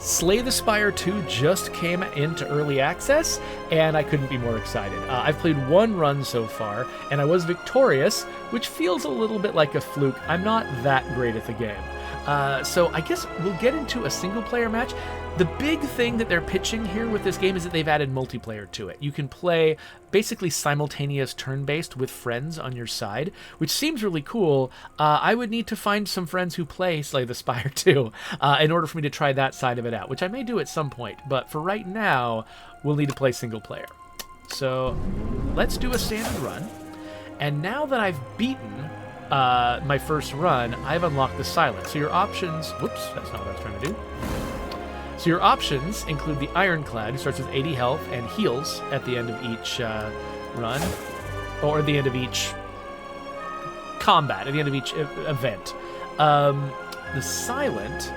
Slay the Spire 2 just came into early access, and I couldn't be more excited. I've played one run so far, and I was victorious, which feels a little bit like a fluke. I'm not that great at the game. So I guess we'll get into a single-player match. The big thing that they're pitching here with this game is that they've added multiplayer to it. You can play basically simultaneous turn-based with friends on your side, which seems really cool. I would need to find some friends who play Slay the Spire 2 in order for me to try that side of it out, which I may do at some point. But for right now, we'll need to play single-player. So let's do a standard run. And now that I've beaten my first run, I've unlocked the silence. So your options... Whoops, that's not what I was trying to do. So your options include the Ironclad, who starts with 80 health and heals at the end of each run, or at the end of each combat, at the end of each event. The Silent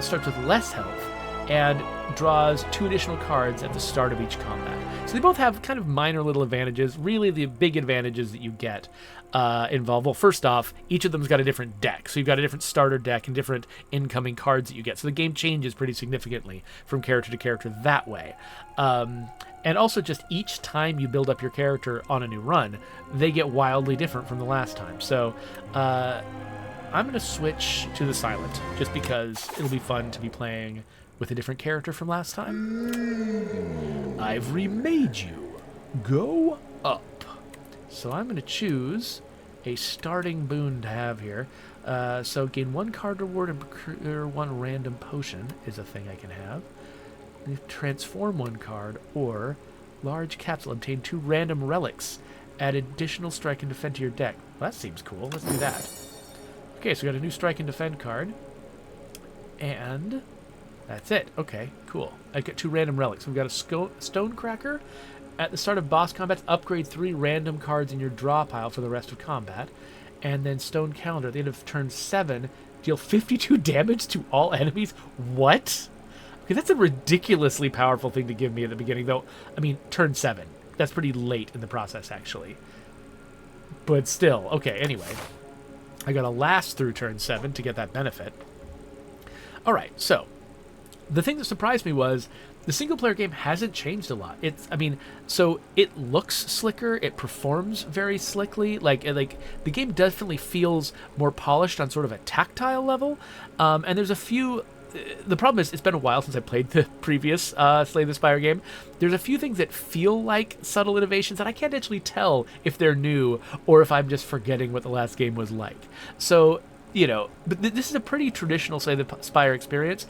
starts with less health and draws 2 additional cards at the start of each combat. So they both have kind of minor little advantages. Really, the big advantages that you get involved. Well, first off, each of them's got a different deck. So you've got a different starter deck and different incoming cards that you get. So the game changes pretty significantly from character to character that way. And also just each time you build up your character on a new run, they get wildly different from the last time. So I'm going to switch to the Silent just because it'll be fun to be playing with a different character from last time. I've remade you. Go up. So I'm going to choose a starting boon to have here. So gain 1 card reward and procure 1 random potion is a thing I can have. Transform 1 card, or large capsule. Obtain 2 random relics. Add additional strike and defend to your deck. Well, that seems cool. Let's do that. Okay, so we got a new strike and defend card. And that's it. Okay, cool. I got 2 random relics. We've got a stone cracker. At the start of boss combat, upgrade 3 random cards in your draw pile for the rest of combat. And then Stone Calendar. At the end of turn 7, deal 52 damage to all enemies. What? Okay, that's a ridiculously powerful thing to give me at the beginning, though. I mean, turn 7. That's pretty late in the process, actually. But still. Okay, anyway. I gotta last through turn 7 to get that benefit. Alright, so the thing that surprised me was the single-player game hasn't changed a lot. So it looks slicker, it performs very slickly. Like the game definitely feels more polished on sort of a tactile level. And there's a few. The problem is, it's been a while since I played the previous Slay the Spire game. There's a few things that feel like subtle innovations that I can't actually tell if they're new or if I'm just forgetting what the last game was like. So, but this is a pretty traditional Slay the Spire experience,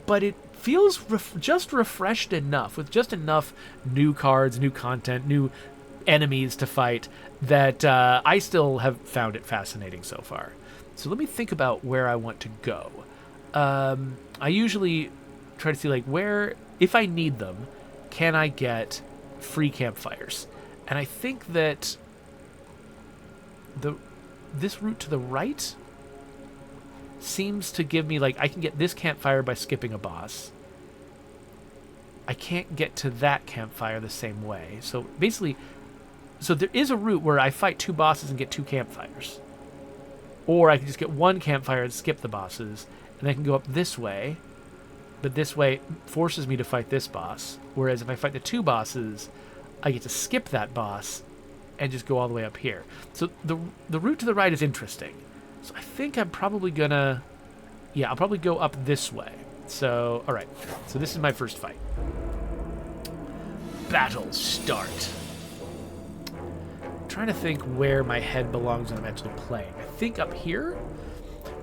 but it feels just refreshed enough, with just enough new cards, new content, new enemies to fight, that I still have found it fascinating so far. So let me think about where I want to go. I usually try to see, where, if I need them, can I get free campfires? And I think that this route to the right seems to give me, I can get this campfire by skipping a boss. I can't get to that campfire the same way. So basically, there is a route where I fight 2 bosses and get 2 campfires. Or I can just get 1 campfire and skip the bosses, and I can go up this way, but this way forces me to fight this boss. Whereas if I fight the 2 bosses, I get to skip that boss and just go all the way up here. So the route to the right is interesting. So I think I'm probably gonna... Yeah, I'll probably go up this way. So, alright. So this is my first fight. Battle start. I'm trying to think where my head belongs when I'm actually playing. I think up here?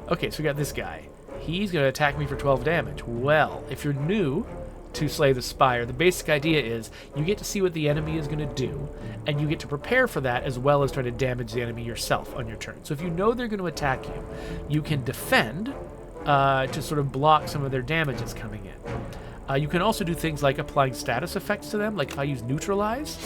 Okay, so we got this guy. He's going to attack me for 12 damage. Well, if you're new to Slay the Spire, the basic idea is you get to see what the enemy is going to do, and you get to prepare for that as well as try to damage the enemy yourself on your turn. So if you know they're going to attack you, you can defend to sort of block some of their damages coming in. You can also do things like applying status effects to them, like if I use Neutralize,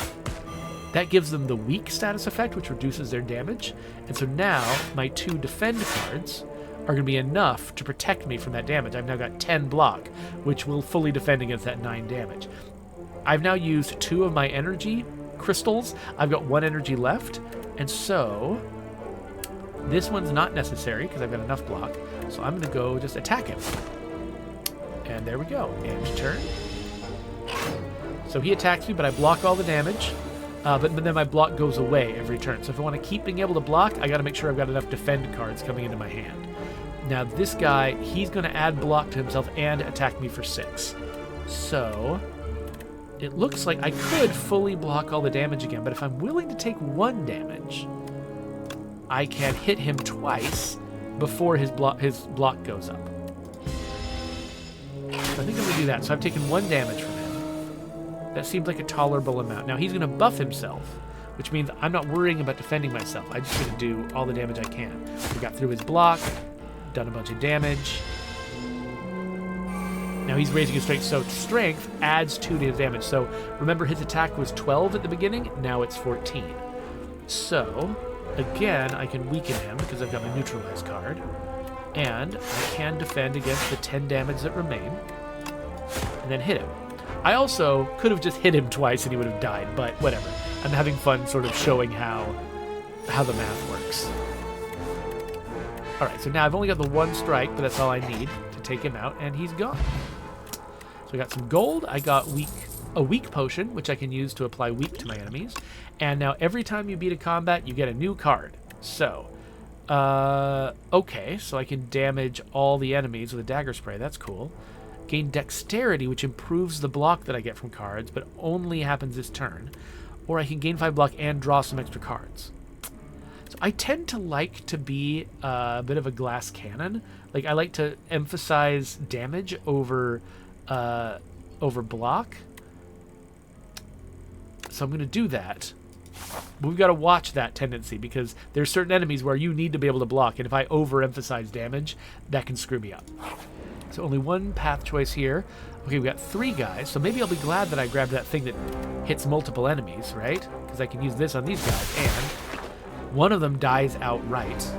that gives them the weak status effect, which reduces their damage. And so now my 2 defend cards are going to be enough to protect me from that damage. I've now got 10 block, which will fully defend against that 9 damage. I've now used 2 of my energy crystals. I've got 1 energy left, and so this one's not necessary because I've got enough block. So I'm going to go just attack him. there we go. End turn. So he attacks me, but I block all the damage. But then my block goes away every turn. So if I want to keep being able to block, I got to make sure I've got enough defend cards coming into my hand. Now this guy, he's going to add block to himself and attack me for 6. So it looks like I could fully block all the damage again, but if I'm willing to take 1 damage, I can hit him twice before his block goes up. So I think I'm going to do that. So I've taken 1 damage from him. That seems like a tolerable amount. Now he's going to buff himself, which means I'm not worrying about defending myself. I'm just going to do all the damage I can. We got through his block, done a bunch of damage. Now he's raising his strength, so strength adds 2 to his damage. So remember, his attack was 12 at the beginning, now it's 14. So again, I can weaken him because I've got my neutralize card, and I can defend against the 10 damage that remain, and then hit him. I also could have just hit him twice and he would have died, but whatever. I'm having fun sort of showing how the math works. All right, so now I've only got the 1 strike, but that's all I need to take him out, and he's gone. So I got some gold. I got a weak potion, which I can use to apply weak to my enemies. And now every time you beat a combat, you get a new card. So, okay, so I can damage all the enemies with a dagger spray. That's cool. Gain dexterity, which improves the block that I get from cards, but only happens this turn. Or I can gain 5 block and draw some extra cards. So I tend to like to be a bit of a glass cannon. Like, I like to emphasize damage over block. So I'm going to do that. But we've got to watch that tendency, because there's certain enemies where you need to be able to block, and if I overemphasize damage, that can screw me up. So only 1 path choice here. Okay, we got 3 guys, so maybe I'll be glad that I grabbed that thing that hits multiple enemies, right? Because I can use this on these guys, and one of them dies outright.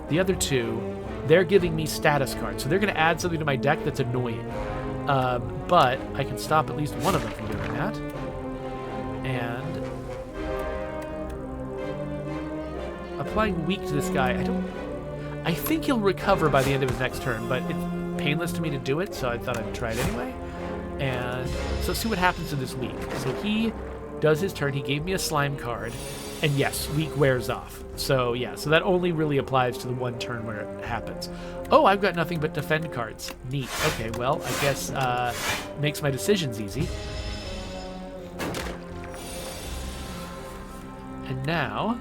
The other 2, they're giving me status cards, so they're going to add something to my deck that's annoying. But I can stop at least one of them from doing that. And applying weak to this guy, I think he'll recover by the end of his next turn, but it's painless to me to do it, so I thought I'd try it anyway. And so let's see what happens to this weak. So he does his turn. He gave me a slime card, and yes, weak wears off. So yeah, so that only really applies to the 1 turn where it happens. Oh, I've got nothing but defend cards. Neat. Okay, well, I guess makes my decisions easy. And now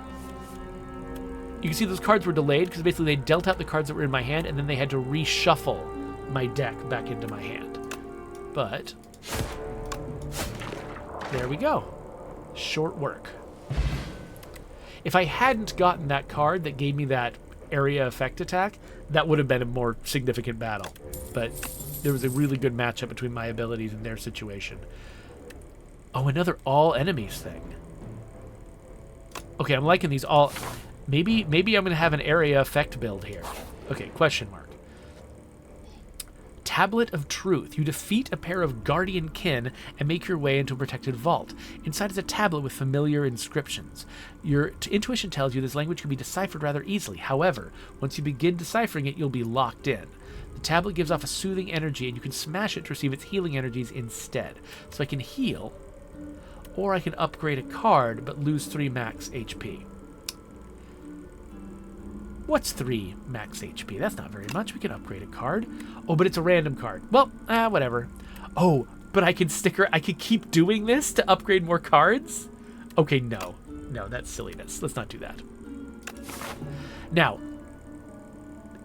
you can see those cards were delayed because basically they dealt out the cards that were in my hand, and then they had to reshuffle my deck back into my hand. But there we go. Short work. If I hadn't gotten that card that gave me that area effect attack, that would have been a more significant battle. But there was a really good matchup between my abilities and their situation. Oh, another all enemies thing. Okay, I'm liking these all. Maybe I'm going to have an area effect build here. Okay, question mark. Tablet of Truth. You defeat a pair of guardian kin and make your way into a protected vault. Inside is a tablet with familiar inscriptions. Your intuition tells you this language can be deciphered rather easily. However, once you begin deciphering it, you'll be locked in. The tablet gives off a soothing energy, and you can smash it to receive its healing energies instead. So I can heal, or I can upgrade a card but lose 3 max HP. What's 3 max HP? That's not very much. We can upgrade a card. Oh, but it's a random card. Well, whatever. Oh, but I can keep doing this to upgrade more cards? Okay, no. No, that's silliness. Let's not do that. Now,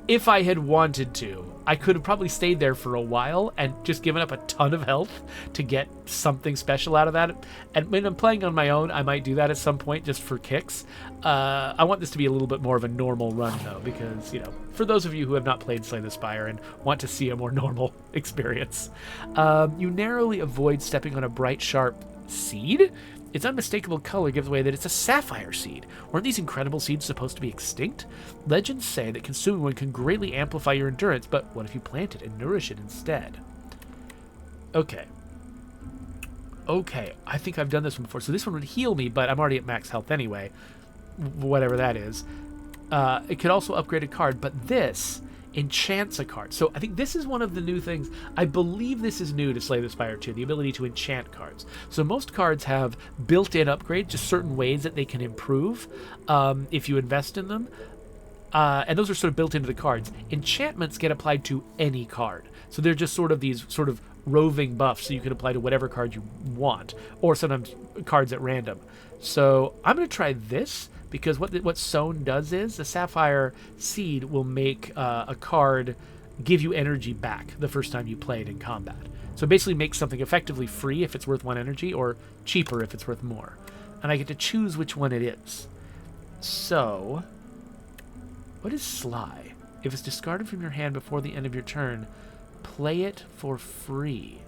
if I had wanted to, I could have probably stayed there for a while and just given up a ton of health to get something special out of that. And when I'm playing on my own, I might do that at some point just for kicks. I want this to be a little bit more of a normal run, though, because, you know, for those of you who have not played Slay the Spire and want to see a more normal experience, you narrowly avoid stepping on a bright, sharp seed. Its unmistakable color gives away that it's a sapphire seed. Weren't these incredible seeds supposed to be extinct? Legends say that consuming one can greatly amplify your endurance, but what if you plant it and nourish it instead? Okay. Okay, I think I've done this one before. So this one would heal me, but I'm already at max health anyway. Whatever that is. It could also upgrade a card, but this enchants a card. So I think this is one of the new things. I believe this is new to Slay the Spire 2, the ability to enchant cards. So most cards have built-in upgrades, just certain ways that they can improve if you invest in them. And those are sort of built into the cards. Enchantments get applied to any card. So they're just sort of these sort of roving buffs, so you can apply to whatever card you want, or sometimes cards at random. So I'm going to try this, because what Sown does is the Sapphire Seed will make a card give you energy back the first time you play it in combat. So it basically makes something effectively free if it's worth 1 energy, or cheaper if it's worth more. And I get to choose which one it is. So, what is Sly? If it's discarded from your hand before the end of your turn, play it for free.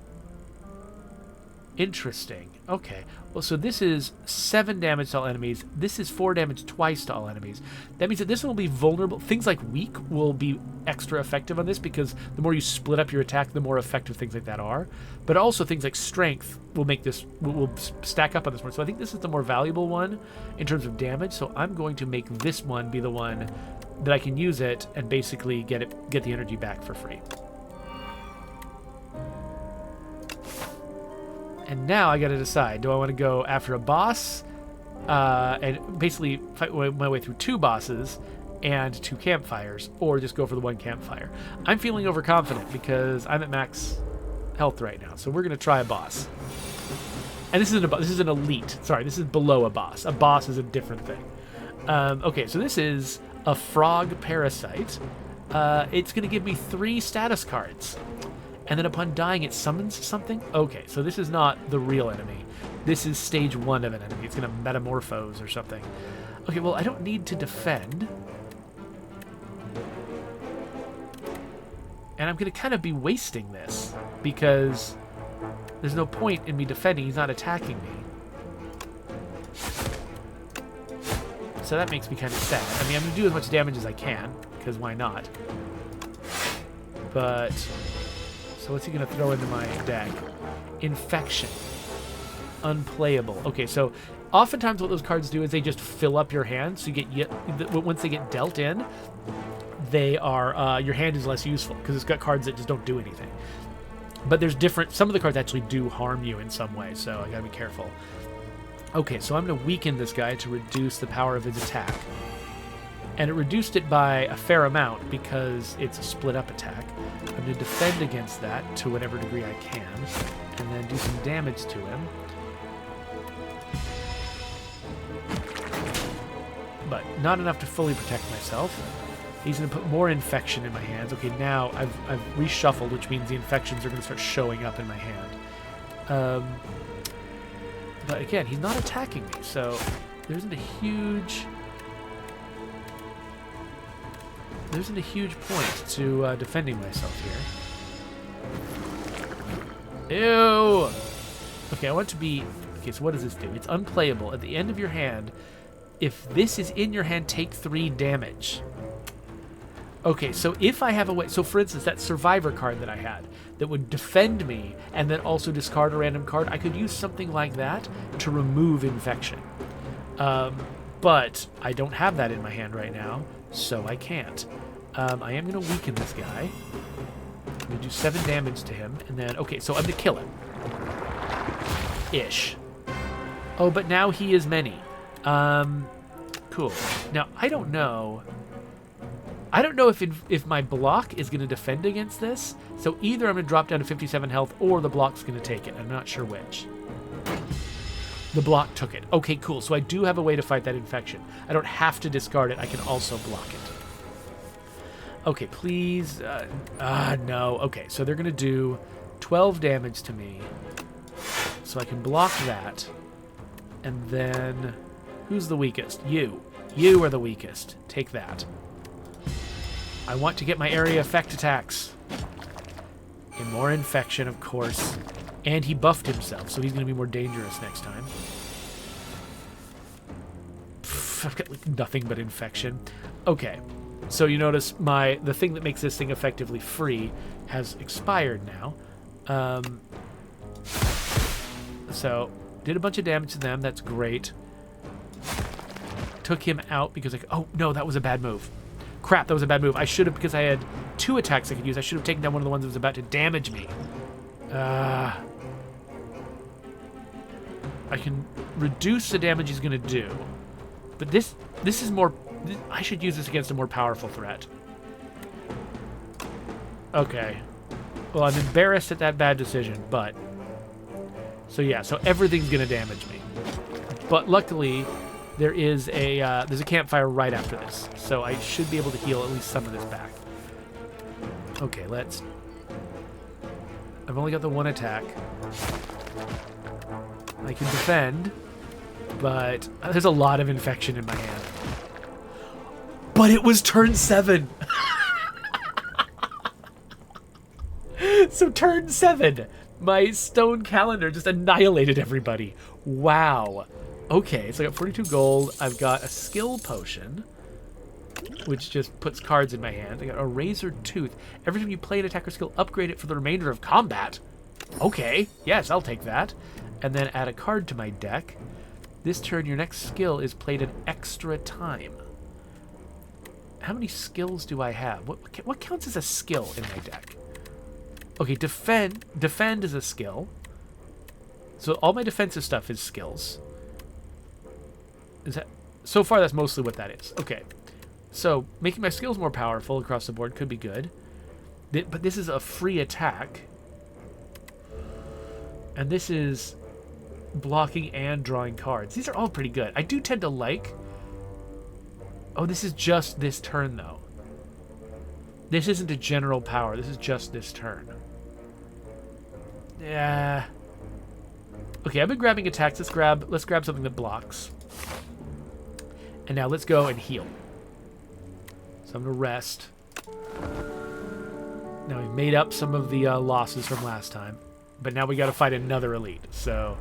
Interesting. Okay. Well, so this is 7 damage to all enemies. This is 4 damage twice to all enemies. That means that this one will be vulnerable. Things like weak will be extra effective on this, because the more you split up your attack, the more effective things like that are. But also things like strength will make this will stack up on this one. So I think this is the more valuable one in terms of damage. So I'm going to make this one be the one that I can use it and basically get the energy back for free. And now I got to decide, do I want to go after a boss and basically fight my way through 2 bosses and 2 campfires, or just go for the 1 campfire? I'm feeling overconfident because I'm at max health right now, so we're going to try a boss. And this is an elite. Sorry, this is below a boss. A boss is a different thing. Okay, so this is a frog parasite. It's going to give me 3 status cards. And then upon dying, it summons something? Okay, so this is not the real enemy. This is stage 1 of an enemy. It's going to metamorphose or something. Okay, well, I don't need to defend. And I'm going to kind of be wasting this, because there's no point in me defending. He's not attacking me. So that makes me kind of sad. I mean, I'm going to do as much damage as I can, because why not? But... so what's he going to throw into my deck? Infection. Unplayable. Okay, so oftentimes what those cards do is they just fill up your hand. So you get once they get dealt in, they are your hand is less useful because it's got cards that just don't do anything. But there's some of the cards actually do harm you in some way, so I gotta be careful. Okay, so I'm going to weaken this guy to reduce the power of his attack. And it reduced it by a fair amount because it's a split-up attack. I'm going to defend against that to whatever degree I can, and then do some damage to him. But not enough to fully protect myself. He's going to put more infection in my hands. Okay, now I've reshuffled, which means the infections are going to start showing up in my hand. But again, he's not attacking me, so there isn't a huge point to defending myself here. Ew! Okay, I want to be... okay, so what does this do? It's unplayable. At the end of your hand, if this is in your hand, take 3 damage. Okay, so if I have a way... so for instance, that Survivor card that I had that would defend me and then also discard a random card, I could use something like that to remove infection. But I don't have that in my hand right now, so I can't. I am going to weaken this guy. I'm going to do 7 damage to him, and then... okay, so I'm going to kill him. Ish. Oh, but now he is many. Cool. Now, I don't know if my block is going to defend against this, so either I'm going to drop down to 57 health, or the block's going to take it. I'm not sure which. The block took it. Okay, cool. So I do have a way to fight that infection. I don't have to discard it. I can also block it. Okay, please. No. Okay, so they're going to do 12 damage to me. So I can block that. And then... who's the weakest? You. You are the weakest. Take that. I want to get my area effect attacks. And more infection, of course. And he buffed himself, so he's going to be more dangerous next time. Pff, I've got like nothing but infection. Okay. So you notice the thing that makes this thing effectively free has expired now. So, did a bunch of damage to them. That's great. Took him out because oh, no, that was a bad move. Crap, that was a bad move. I should have, because I had 2 attacks I could use. I should have taken down one of the ones that was about to damage me. I can reduce the damage he's going to do. But this is more... I should use this against a more powerful threat. Okay. Well, I'm embarrassed at that bad decision, but... So yeah, so everything's going to damage me. But luckily, there is there's a campfire right after this. So I should be able to heal at least some of this back. Okay, let's... I've only got the 1 attack. I can defend, but there's a lot of infection in my hand. But it was turn 7! So turn 7, my stone calendar just annihilated everybody. Wow. Okay, so I got 42 gold. I've got a skill potion, which just puts cards in my hand. I got a Razored Tooth. Every time you play an attacker skill, upgrade it for the remainder of combat. Okay, yes, I'll take that. And then add a card to my deck. This turn, your next skill is played an extra time. How many skills do I have? What counts as a skill in my deck? Okay, defend is a skill. So all my defensive stuff is skills. Is that... So far, that's mostly what that is. Okay. So, making my skills more powerful across the board could be good. But this is a free attack. And this is blocking and drawing cards. These are all pretty good. I do tend to like... Oh, this is just this turn, though. This isn't a general power. This is just this turn. Yeah. Okay, I've been grabbing attacks. Let's grab something that blocks. And now let's go and heal. So I'm going to rest. Now we've made up some of the losses from last time. But now we got to fight another elite, so...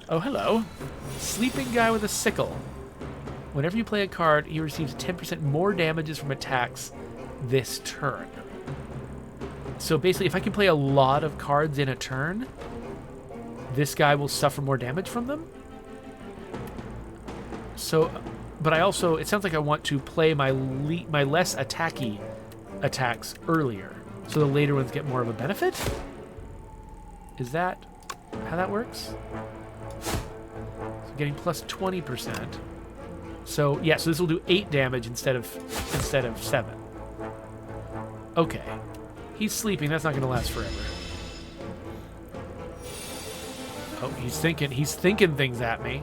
Oh, hello. Sleeping guy with a sickle. Whenever you play a card, he receives 10% more damages from attacks this turn. So basically, if I can play a lot of cards in a turn, this guy will suffer more damage from them. So, but I also, it sounds like I want to play my less attacky attacks earlier, so the later ones get more of a benefit? Is that how that works? So getting plus 20%. So yeah, so this will do 8 damage instead of 7. Okay. He's sleeping, that's not gonna last forever. Oh, he's thinking things at me.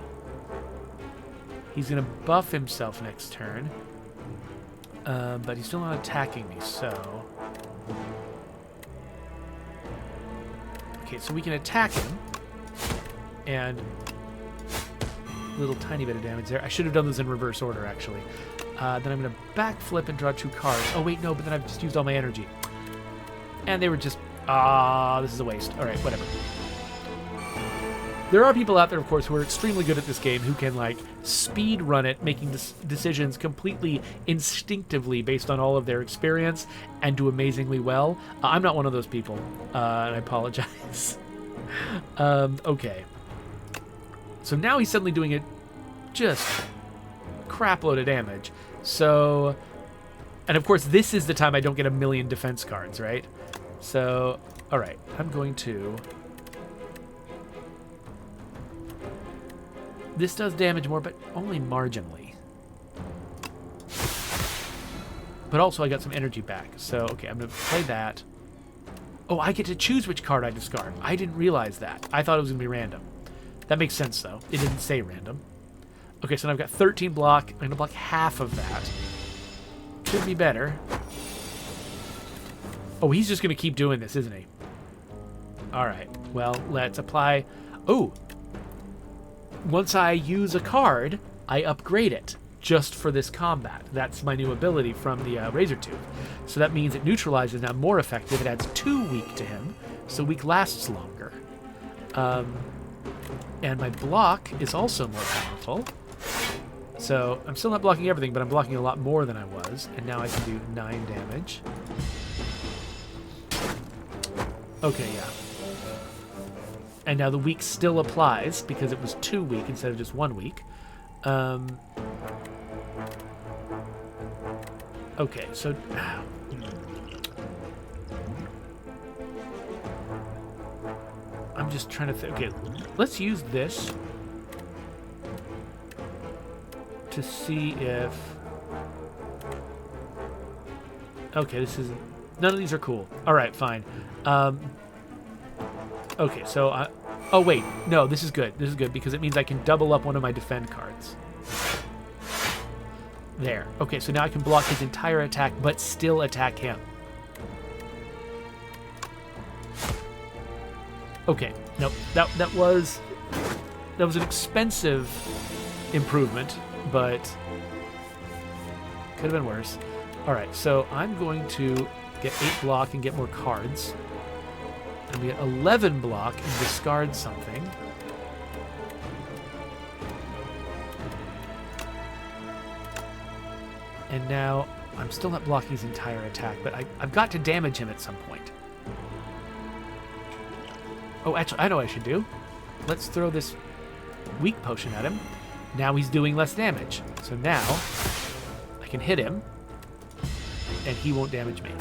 He's gonna buff himself next turn. But he's still not attacking me, so... Okay, so we can attack him. And... a little tiny bit of damage there. I should have done this in reverse order, actually. Then I'm gonna backflip and draw 2 cards. Oh, wait, no, but then I've just used all my energy. And they were just... this is a waste. Alright, whatever. There are people out there, of course, who are extremely good at this game who can, like, speed run it, making decisions completely instinctively based on all of their experience and do amazingly well. I'm not one of those people, and I apologize. Okay. So now he's suddenly doing just crap load of damage. So, and of course, this is the time I don't get a million defense cards, right? So, all right, I'm going to... This does damage more, but only marginally. But also I got some energy back. So, okay, I'm going to play that. Oh, I get to choose which card I discard. I didn't realize that. I thought it was going to be random. That makes sense, though. It didn't say random. Okay, so now I've got 13 block. I'm going to block half of that. Could be better. Oh, he's just going to keep doing this, isn't he? All right. Well, let's apply... Oh! Once I use a card, I upgrade it just for this combat. That's my new ability from the Razored Tooth. So that means it neutralizes, now more effective. It adds 2 weak to him, so weak lasts longer. And my block is also more powerful. So I'm still not blocking everything, but I'm blocking a lot more than I was. And now I can do 9 damage. Okay, yeah. And now the weak still applies because it was 2 weak instead of just 1 weak. Okay, so I'm just trying to think. Okay, let's use this to see if... Okay, this is... None of these are cool. All right, fine. Okay, so I... Oh, wait. No, this is good. This is good because it means I can double up one of my defend cards. There. Okay, so now I can block his entire attack, but still attack him. Okay. Nope. That was an expensive improvement, but could have been worse. All right, so I'm going to get 8 block and get more cards. And we get 11 block and discard something. And now I'm still not blocking his entire attack, but I've got to damage him at some point. Oh, actually, I know what I should do. Let's throw this weak potion at him. Now he's doing less damage. So now I can hit him, and he won't damage me.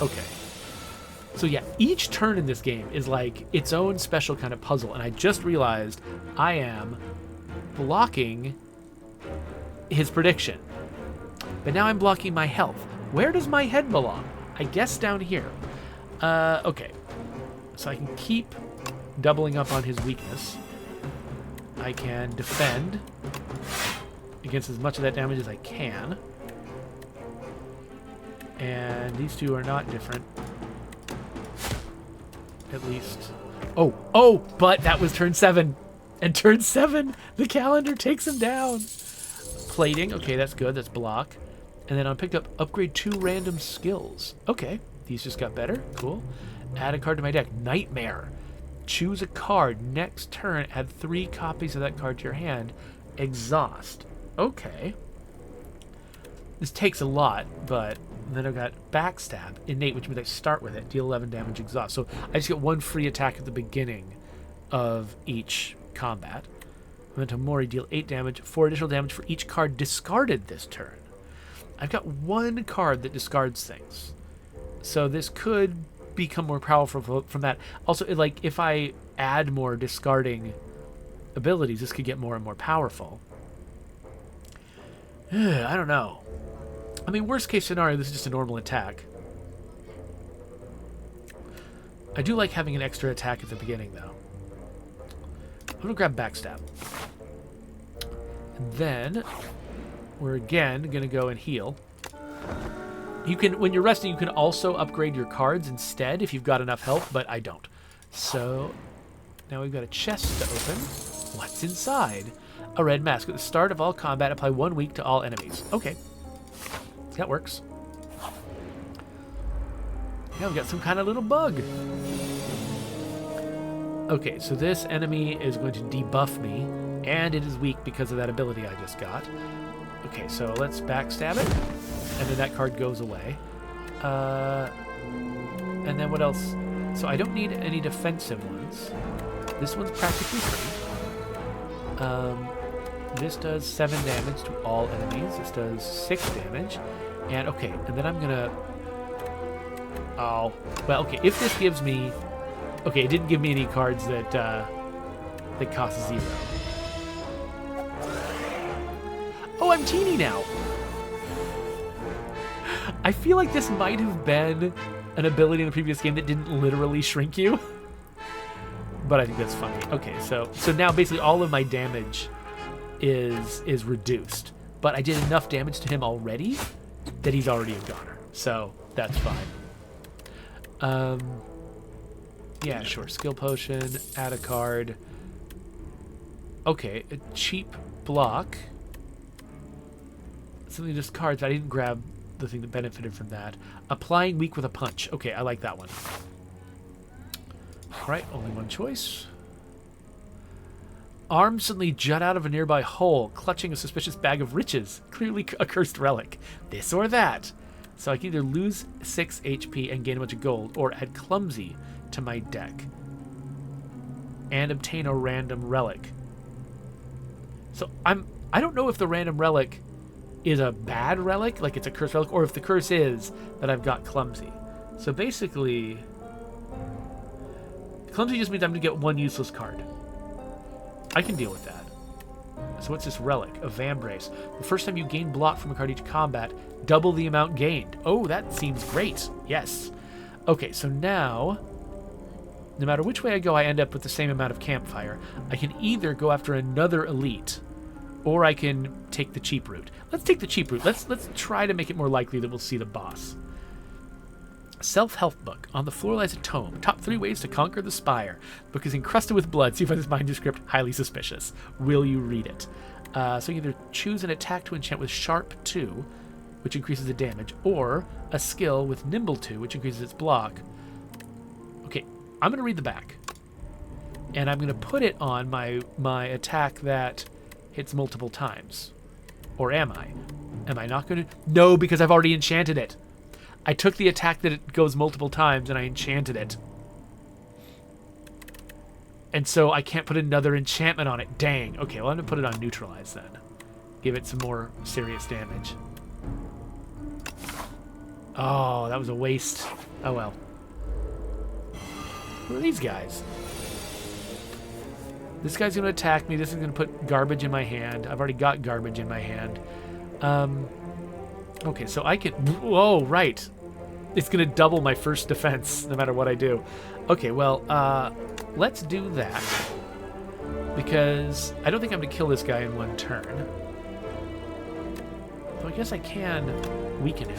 Okay. So yeah, each turn in this game is like its own special kind of puzzle, and I just realized I am blocking his prediction. But now I'm blocking my health. Where does my head belong? I guess down here. Okay. So I can keep doubling up on his weakness. I can defend against as much of that damage as I can. And these two are not different. At least. Oh, but that was turn 7. And turn 7, the calendar takes him down. Plating, okay, that's good, that's block. And then I picked up upgrade 2 random skills. Okay, these just got better, cool. Add a card to my deck, Nightmare. Choose a card, next turn, add 3 copies of that card to your hand. Exhaust, okay. This takes a lot, but then I've got Backstab, Innate, which means I start with it, deal 11 damage, exhaust. So I just get 1 free attack at the beginning of each combat. Memento Mori, deal 8 damage, 4 additional damage for each card discarded this turn. I've got 1 card that discards things. So this could become more powerful from that. Also, like, if I add more discarding abilities, this could get more and more powerful. I don't know. I mean, worst case scenario, this is just a normal attack. I do like having an extra attack at the beginning, though. I'm going to grab Backstab. And then we're again going to go and heal. You can, when you're resting, you can also upgrade your cards instead if you've got enough health, but I don't. So now we've got a chest to open. What's inside? A red mask. At the start of all combat, apply 1 weak to all enemies. Okay. That works. Now we've got some kind of little bug. Okay, so this enemy is going to debuff me, and it is weak because of that ability I just got. Okay, so let's backstab it, and then that card goes away. And then what else? So I don't need any defensive ones. This one's practically free. This does 7 damage to all enemies. This does 6 damage. And, okay, and then I'm gonna... Oh, well, okay, if this gives me... Okay, it didn't give me any cards that, that cost 0. Oh, I'm teeny now! I feel like this might have been an ability in the previous game that didn't literally shrink you. But I think that's funny. Okay, so now basically all of my damage is reduced. But I did enough damage to him already that he's already a goner. So that's fine. Yeah, sure. Skill potion, add a card. Okay, a cheap block. Something just cards. I didn't grab the thing that benefited from that. Applying weak with a punch. Okay, I like that one. Alright, only one choice. Arms suddenly jut out of a nearby hole, clutching a suspicious bag of riches. Clearly a cursed relic. This or that. So I can either lose 6 HP and gain a bunch of gold, or add Clumsy to my deck. And obtain a random relic. So I don't know if the random relic is a bad relic, like it's a cursed relic, or if the curse is that I've got Clumsy. So basically... Clumsy just means I'm going to get one useless card. I can deal with that. So what's this relic? A Vambrace. The first time you gain block from a card each combat, double the amount gained. Oh, that seems great. Yes. Okay, so now, no matter which way I go, I end up with the same amount of campfire. I can either go after another elite, or I can take the cheap route. Let's take the cheap route. Let's try to make it more likely that we'll see the boss. Self-help book. On the floor lies a tome. Top 3 ways to conquer the Spire. The book is encrusted with blood. See if this manuscript highly suspicious. Will you read it? So either choose an attack to enchant with Sharp 2, which increases the damage, or a skill with Nimble 2, which increases its block. Okay, I'm going to read the back. And I'm going to put it on my attack that hits multiple times. Or am I? Am I not going to? No, because I've already enchanted it. I took the attack that it goes multiple times and I enchanted it. And so I can't put another enchantment on it. Dang. Okay, well I'm going to put it on neutralize then. Give it some more serious damage. Oh, that was a waste. Oh well. Who are these guys? This guy's going to attack me. This is going to put garbage in my hand. I've already got garbage in my hand. Okay, so I can... Whoa, right. It's going to double my first defense no matter what I do. Okay, well, let's do that. Because I don't think I'm going to kill this guy in one turn. So I guess I can weaken him.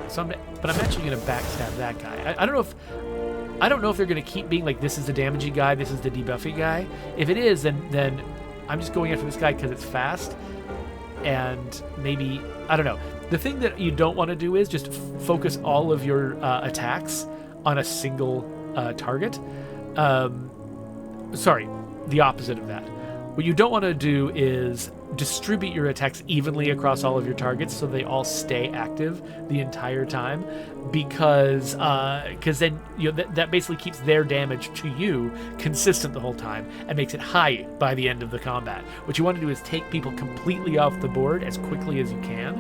So but I'm actually going to backstab that guy. I don't know if they're going to keep being like, this is the damagey guy, this is the debuffy guy. If it is, then I'm just going after this guy because it's fast. And maybe, I don't know. The thing that you don't want to do is just focus all of your attacks on a single target. Sorry, the opposite of that. What you don't want to do is distribute your attacks evenly across all of your targets so they all stay active the entire time, because then that basically keeps their damage to you consistent the whole time and makes it high by the end of the combat. What you want to do is take people completely off the board as quickly as you can.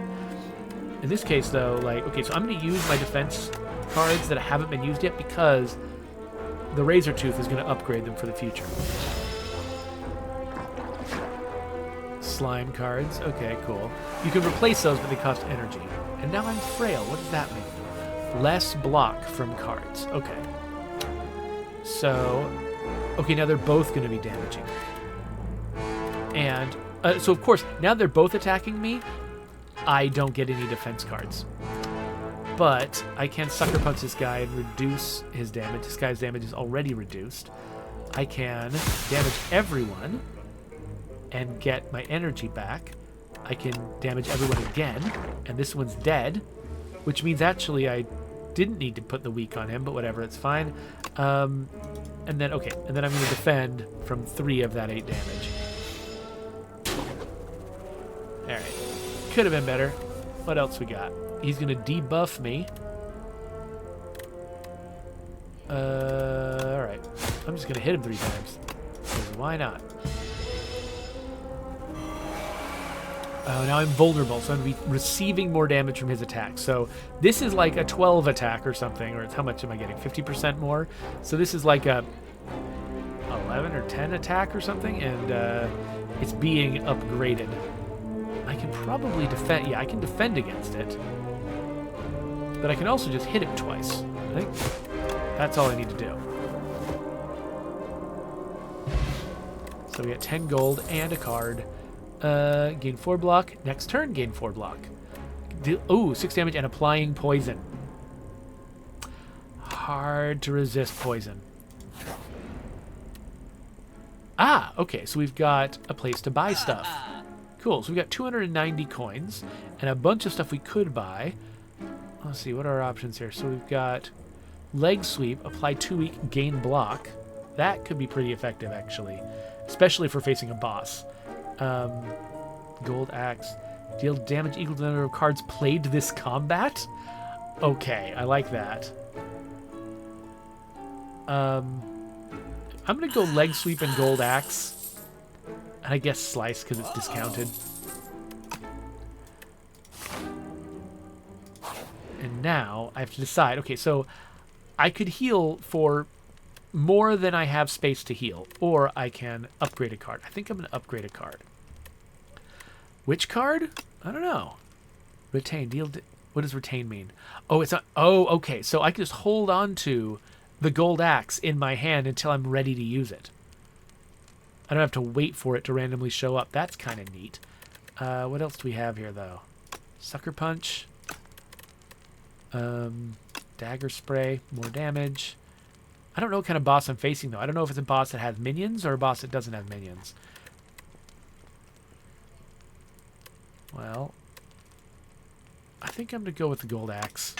In this case, though, like, okay, so I'm going to use my defense cards that haven't been used yet because the Razor Tooth is going to upgrade them for the future. Slime cards. Okay, cool. You can replace those, but they cost energy. And now I'm frail. What does that mean? Less block from cards. Okay. So, okay, now they're both going to be damaging. And, so of course, now they're both attacking me, I don't get any defense cards. But I can Sucker Punch this guy and reduce his damage. This guy's damage is already reduced. I can damage everyone and get my energy back. I can damage everyone again, and this one's dead, which means actually I didn't need to put the weak on him, but whatever, it's fine. And then I'm going to defend from 3 of that 8 damage. Alright. Could have been better. What else we got? He's going to debuff me. Alright. I'm just going to hit him 3 times. Because why not? Oh, now I'm vulnerable, so I'm going to be receiving more damage from his attack. So this is like a 12 attack or something, or it's how much am I getting? 50% more? So this is like a 11 or 10 attack or something, and it's being upgraded. I can probably defend. Yeah, I can defend against it. But I can also just hit him twice. I think that's all I need to do. So we got 10 gold and a card. Gain 4 block. Next turn, gain 4 block. 6 damage and applying poison. Hard to resist poison. Ah, okay, so we've got a place to buy stuff. Cool, so we've got 290 coins and a bunch of stuff we could buy. Let's see, what are our options here? So we've got leg sweep, apply 2 weak, gain block. That could be pretty effective, actually, especially for facing a boss. Gold axe. Deal damage equal to the number of cards played this combat? Okay, I like that. I'm going to go leg sweep and gold axe. And I guess slice because it's discounted. And now I have to decide. Okay, so I could heal for more than I have space to heal, or I can upgrade a card. I think I'm going to upgrade a card. Which card? I don't know. Retain. What does retain mean? Oh, it's not. Oh, okay. So I can just hold on to the gold axe in my hand until I'm ready to use it. I don't have to wait for it to randomly show up. That's kind of neat. What else do we have here, though? Sucker Punch. Dagger Spray. More damage. I don't know what kind of boss I'm facing, though. I don't know if it's a boss that has minions or a boss that doesn't have minions. Well, I think I'm going to go with the gold axe.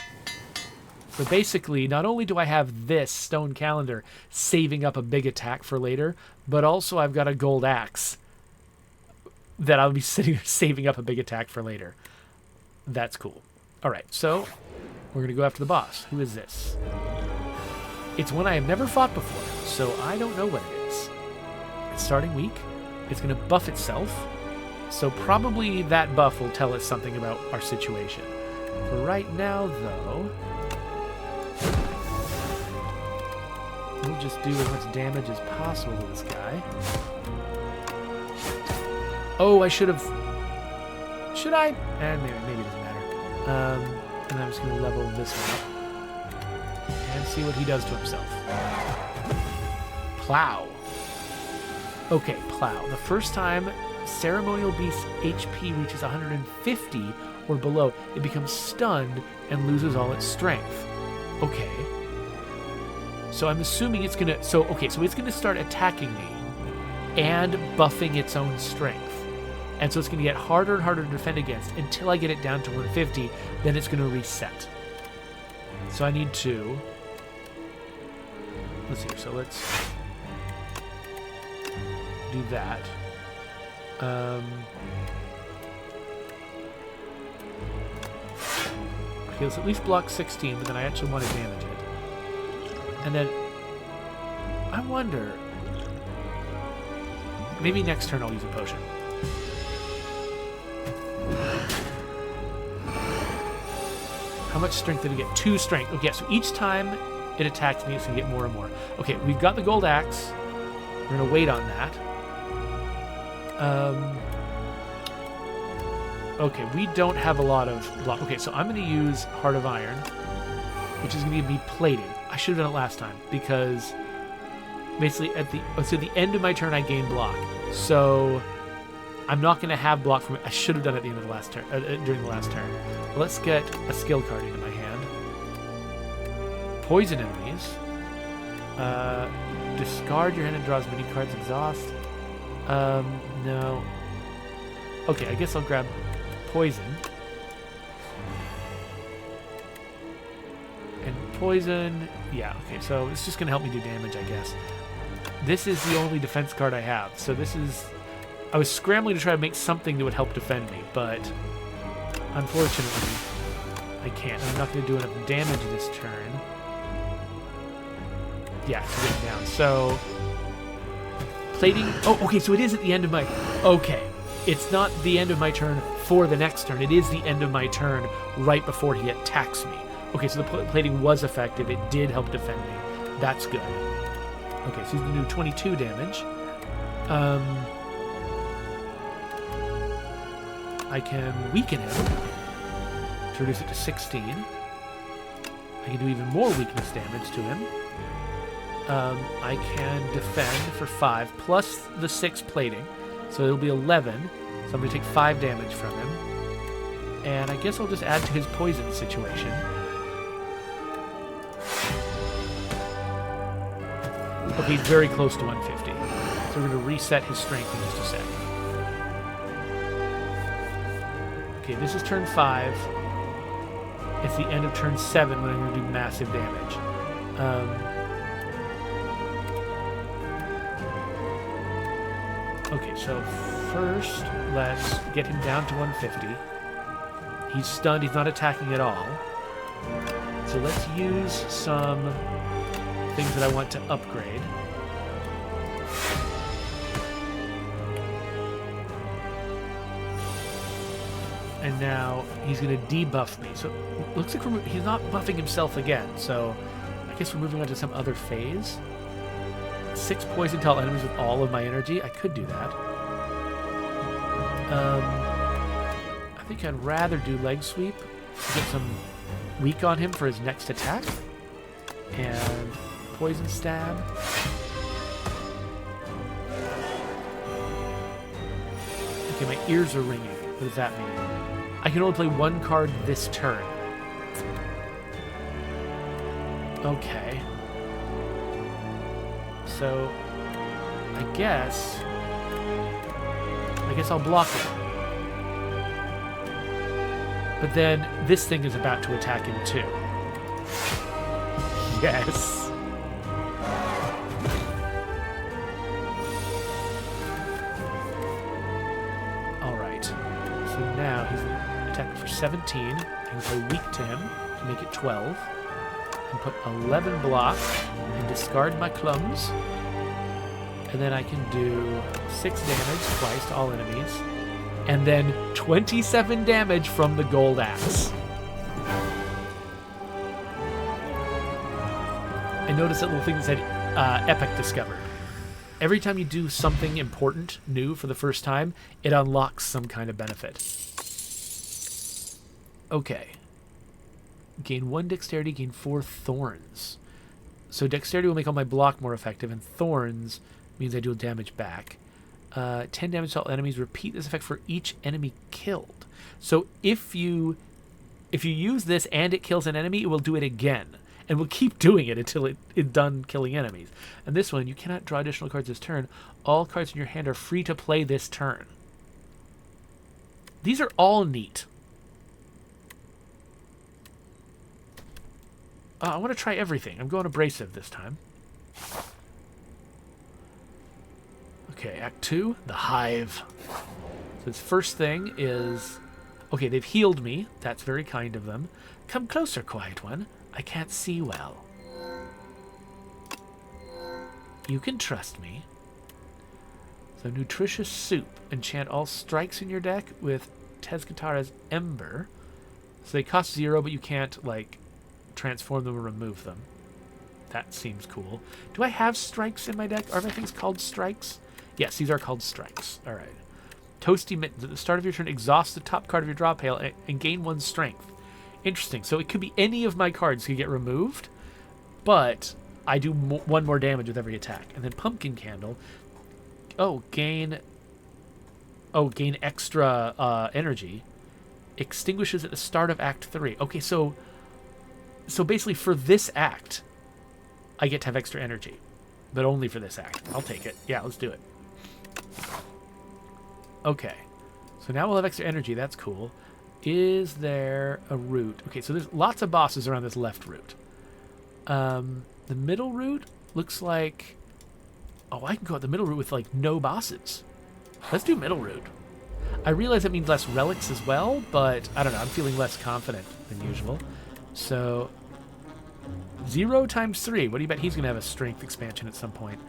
So basically, not only do I have this stone calendar saving up a big attack for later, but also I've got a gold axe that I'll be sitting there saving up a big attack for later. That's cool. All right, so we're going to go after the boss. Who is this? It's one I have never fought before, so I don't know what it is. It's starting weak. It's going to buff itself. So probably that buff will tell us something about our situation. For right now, though, we'll just do as much damage as possible to this guy. Oh, I should have... Should I? Maybe it doesn't matter. And I'm just going to level this one up. And see what he does to himself. Plow. Okay, Plow. The first time Ceremonial Beast's HP reaches 150 or below, it becomes stunned and loses all its strength. Okay. So I'm assuming it's gonna... So it's gonna start attacking me and buffing its own strength. And so it's gonna get harder and harder to defend against until I get it down to 150, then it's gonna reset. So I need to... Let's see, so let's do that. Okay, let's at least block 16, but then I actually want to damage it. And then I wonder, maybe next turn I'll use a potion. How much strength did it get? 2 strength. Okay, so each time it attacks me, it's going to get more and more. Okay, we've got the gold axe. We're going to wait on that. Okay, we don't have a lot of block. Okay, so I'm going to use Heart of Iron, which is going to give me plating. I should have done it last time, because basically at the end of my turn I gain block. So I'm not going to have block from it. I should have done it at the end of the last turn, during the last turn. Let's get a skill card into my hand. Poison enemies. Discard your hand and draw as many cards. Exhaust. No. Okay, I guess I'll grab poison. And poison... Yeah, okay, so it's just going to help me do damage, I guess. This is the only defense card I have, so this is... I was scrambling to try to make something that would help defend me, but unfortunately, I can't. I'm not going to do enough damage this turn. Yeah, to get it down. So... Plating... Oh, okay, so it is at the end of my... Okay. It's not the end of my turn for the next turn. It is the end of my turn right before he attacks me. Okay, so the plating was effective. It did help defend me. That's good. Okay, so he's going to do 22 damage. I can weaken him to reduce it to 16. I can do even more weakness damage to him. I can defend for 5 plus the 6 plating. So it'll be 11. So I'm going to take 5 damage from him. And I guess I'll just add to his poison situation. Okay, he's very close to 150. So we're going to reset his strength in just a sec. Okay, this is turn 5. It's the end of turn 7 when I'm going to do massive damage. Okay, so first, let's get him down to 150. He's stunned. He's not attacking at all. So let's use some things that I want to upgrade. And now he's going to debuff me. So it looks like he's not buffing himself again. So I guess we're moving on to some other phase. 6 poison to all enemies with all of my energy. I could do that. I think I'd rather do leg sweep to get some weak on him for his next attack. And poison stab. Okay, my ears are ringing. What does that mean? I can only play 1 card this turn. Okay. So, I guess I'll block it. But then this thing is about to attack him too. Yes. All right. So now he's attacking for 17. I can play weak to him to make it 12. And put 11 block and discard my clums. And then I can do 6 damage twice to all enemies. And then 27 damage from the gold axe. I noticed that little thing that said Epic Discovered. Every time you do something important, new for the first time, it unlocks some kind of benefit. Okay. Gain 1 dexterity, gain 4 thorns. So dexterity will make all my block more effective, and thorns means I deal damage back. 10 damage to all enemies. Repeat this effect for each enemy killed. So if you use this and it kills an enemy, it will do it again. And we'll keep doing it until it's done killing enemies. And this one, you cannot draw additional cards this turn. All cards in your hand are free to play this turn. These are all neat. I want to try everything. I'm going abrasive this time. Okay, Act 2, the Hive. So this first thing is... Okay, they've healed me. That's very kind of them. Come closer, Quiet One. I can't see well. You can trust me. So nutritious soup. Enchant all strikes in your deck with Tezcatara's Ember. So they cost 0, but you can't, like, transform them or remove them. That seems cool. Do I have strikes in my deck? Are my things called strikes? Yes, these are called strikes. All right. Toasty Mittens. At the start of your turn, exhaust the top card of your draw pile and gain 1 strength. Interesting. So it could be any of my cards could get removed, but I do 1 more damage with every attack. And then Pumpkin Candle. Oh, gain extra energy. Extinguishes at the start of Act 3. Okay, so basically for this act, I get to have extra energy, but only for this act. I'll take it. Yeah, let's do it. Okay, so now we'll have extra energy. That's cool. Is there a route? Okay, so there's lots of bosses around this left route. The middle route looks like... Oh, I can go out the middle route with, like, no bosses. Let's do middle route. I realize that means less relics as well, but I don't know. I'm feeling less confident than usual. So, 0 times 3. What do you bet he's going to have a strength expansion at some point?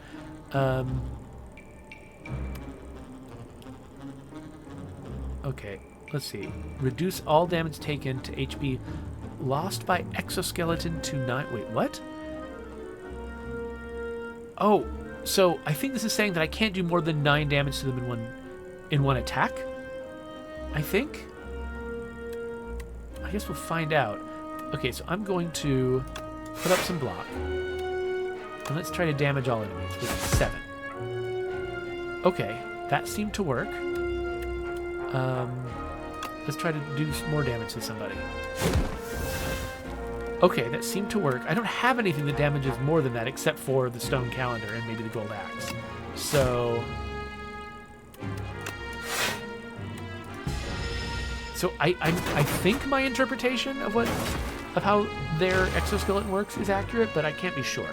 Okay, let's see. Reduce all damage taken to HP lost by exoskeleton to 9. Wait, what? Oh, so I think this is saying that I can't do more than 9 damage to them in one attack? I think? I guess we'll find out. Okay, so I'm going to put up some block. And let's try to damage all enemies with 7. Okay, that seemed to work. Let's try to do some more damage to somebody. Okay, that seemed to work. I don't have anything that damages more than that except for the stone calendar and maybe the gold axe. So I think my interpretation of how their exoskeleton works is accurate, but I can't be sure.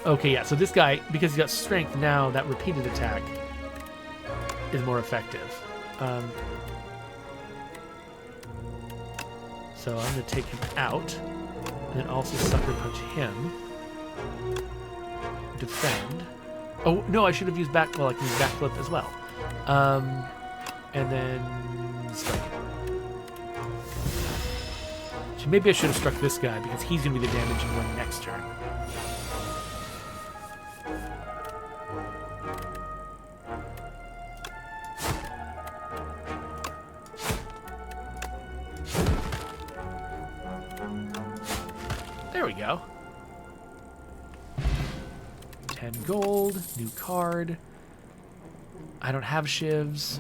Okay, yeah, so this guy, because he's got strength now, that repeated attack is more effective. So I'm going to take him out, and then also sucker punch him. Defend. Oh, no, I should have used back... Well, I can use backflip as well. And then strike him. So maybe I should have struck this guy, because he's going to be the damaging one next turn. There we go. 10 gold, new card. I don't have shivs.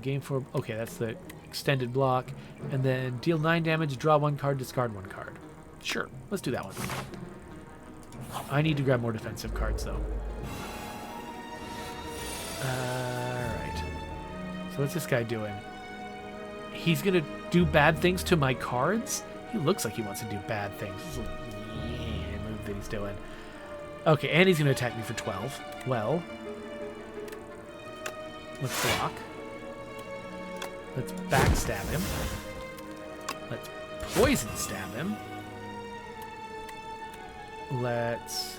Game for... Okay, that's the extended block. And then deal 9 damage, draw 1 card, discard 1 card. Sure, let's do that one. I need to grab more defensive cards, though. Alright. So what's this guy doing? He's going to do bad things to my cards? He looks like he wants to do bad things. This little move that he's doing. Okay, and he's going to attack me for 12. Well, let's block. Let's backstab him. Let's poison stab him. Let's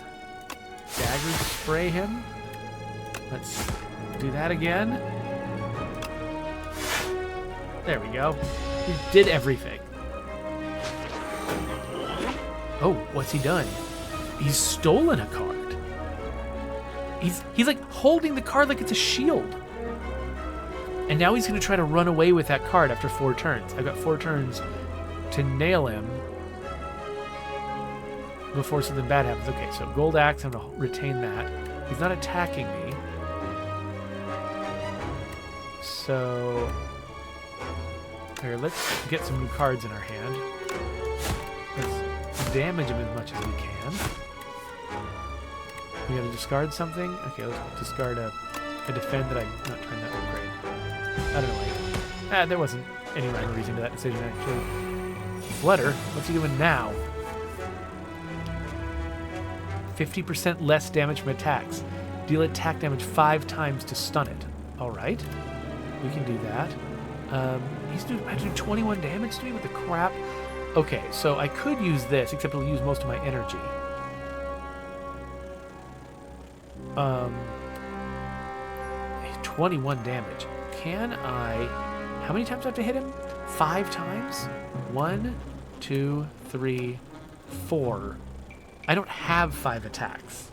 dagger spray him. Let's do that again. There we go. We did everything. Oh, what's he done? He's stolen a card. He's like holding the card like it's a shield. And now he's going to try to run away with that card after 4 turns. I've got 4 turns to nail him before something bad happens. Okay, so gold axe, I'm going to retain that. He's not attacking me. So here, let's get some new cards in our hand. Let's damage him as much as we can. We gotta discard something? Okay, let's discard a defend that I'm not trying to upgrade. I don't know why. There wasn't any rhyme or reason to that decision, actually. Flutter? What's he doing now? 50% less damage from attacks. Deal attack damage 5 times to stun it. Alright. We can do that. He's doing 21 damage to me with the crap. Okay, so I could use this, except it'll use most of my energy. 21 damage. Can I... How many times do I have to hit him? 5 times? 1, 2, 3, 4. I don't have 5 attacks.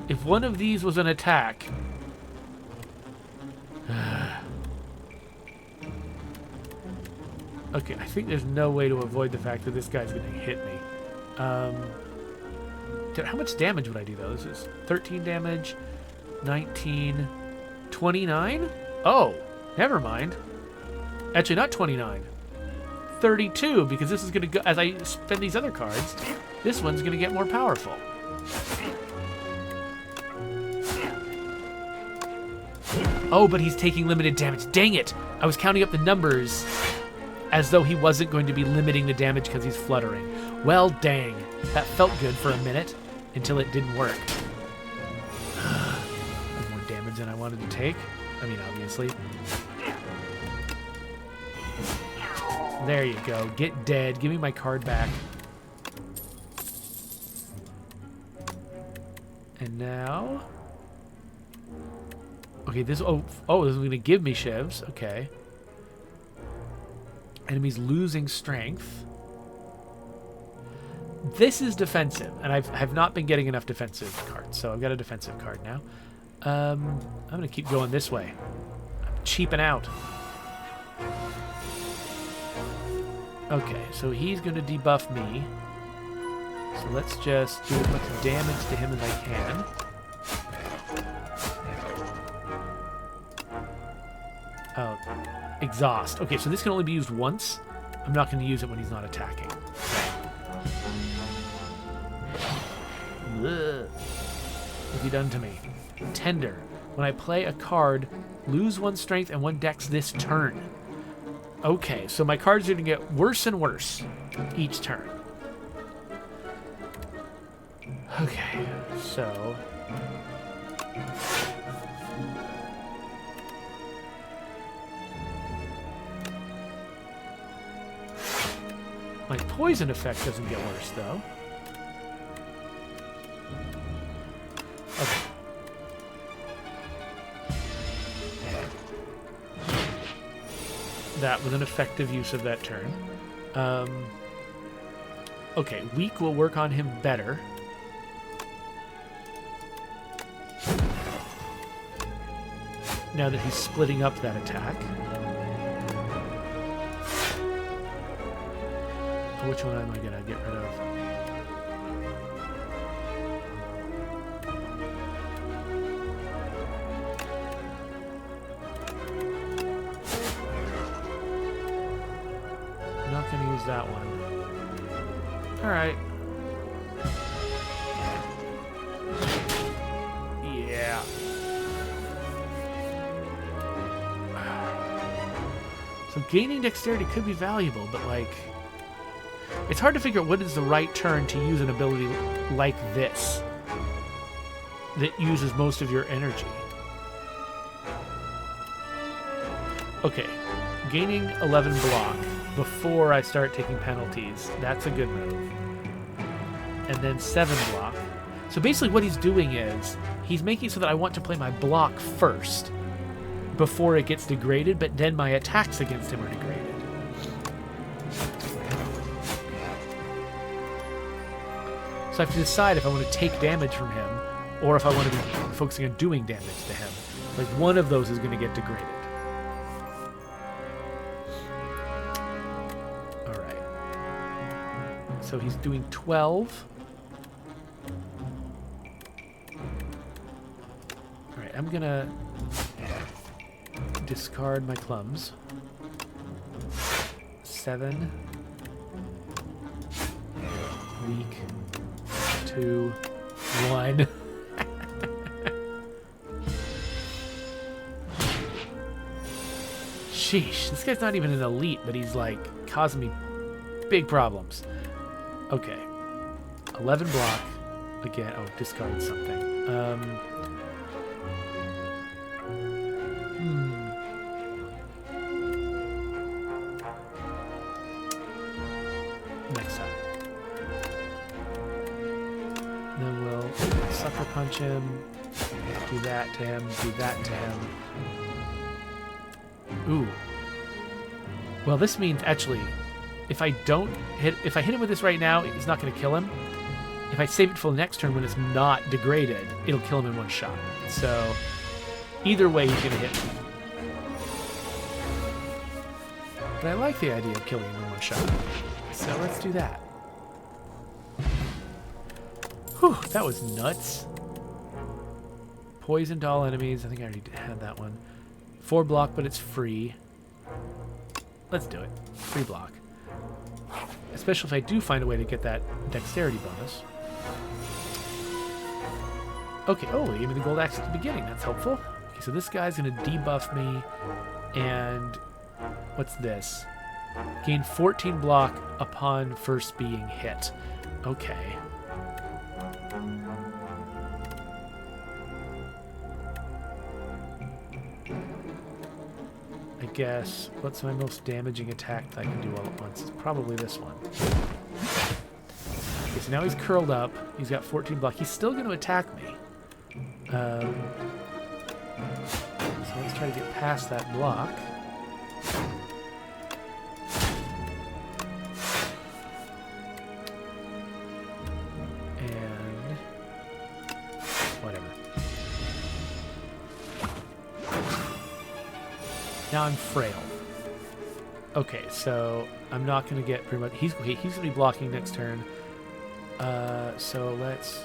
If one of these was an attack... Okay, I think there's no way to avoid the fact that this guy's going to hit me. How much damage would I do, though? This is 13 damage, 19, 29? Oh, never mind. Actually, not 29. 32, because this is going to go... As I spend these other cards, this one's going to get more powerful. Oh, but he's taking limited damage. Dang it! I was counting up the numbers as though he wasn't going to be limiting the damage because he's fluttering. Well, dang. That felt good for a minute until it didn't work. More damage than I wanted to take. I mean, obviously. There you go. Get dead. Give me my card back. And now... Okay, this... Oh, this is going to give me shivs. Okay. Enemies losing strength. This is defensive, and I've not been getting enough defensive cards, so I've got a defensive card now. I'm going to keep going this way. I'm cheaping out. Okay, so he's going to debuff me. So let's just do as much damage to him as I can. Oh, exhaust. Okay, so this can only be used once. I'm not going to use it when he's not attacking. Ugh. What have you done to me? Tender. When I play a card, lose 1 strength and 1 dex this turn. Okay, so my cards are going to get worse and worse each turn. Okay, so... My poison effect doesn't get worse, though. Okay. That was an effective use of that turn. Okay, weak will work on him better. Now that he's splitting up that attack. Which one am I gonna get rid of? I'm not gonna use that one. All right. Yeah. So gaining dexterity could be valuable, but like, it's hard to figure out what is the right turn to use an ability like this that uses most of your energy. Okay, gaining 11 block before I start taking penalties, that's a good move. And then 7 block. So basically what he's doing is, he's making it so that I want to play my block first before it gets degraded, but then my attacks against him are degraded. So I have to decide if I want to take damage from him or if I want to be focusing on doing damage to him. Like, one of those is going to get degraded. Alright. So he's doing 12. Alright, I'm going to discard my clums. 7. Weak. 2. 1. Sheesh, this guy's not even an elite, but he's like causing me big problems. Okay. 11 block. Again, oh, discard something. Next time. Then we'll sucker punch him, do that to him, do that to him. Ooh. Well, this means actually, if I hit him with this right now, it's not going to kill him. If I save it for the next turn when it's not degraded, it'll kill him in one shot. So either way, he's going to hit me. But I like the idea of killing him in one shot. So let's do that. Whew, that was nuts. Poison to all enemies. I think I already had that one. 4 block, but it's free. Let's do it. Free block. Especially if I do find a way to get that dexterity bonus. Okay, oh, he gave me the gold axe at the beginning. That's helpful. Okay, so this guy's going to debuff me. And what's this? Gain 14 block upon first being hit. Okay. I guess, what's my most damaging attack that I can do all at once? It's probably this one. Okay, so now he's curled up. He's got 14 block. He's still going to attack me. So let's try to get past that block. And whatever. Now I'm frail. Okay, so I'm not going to get pretty much... He's going to be blocking next turn. So let's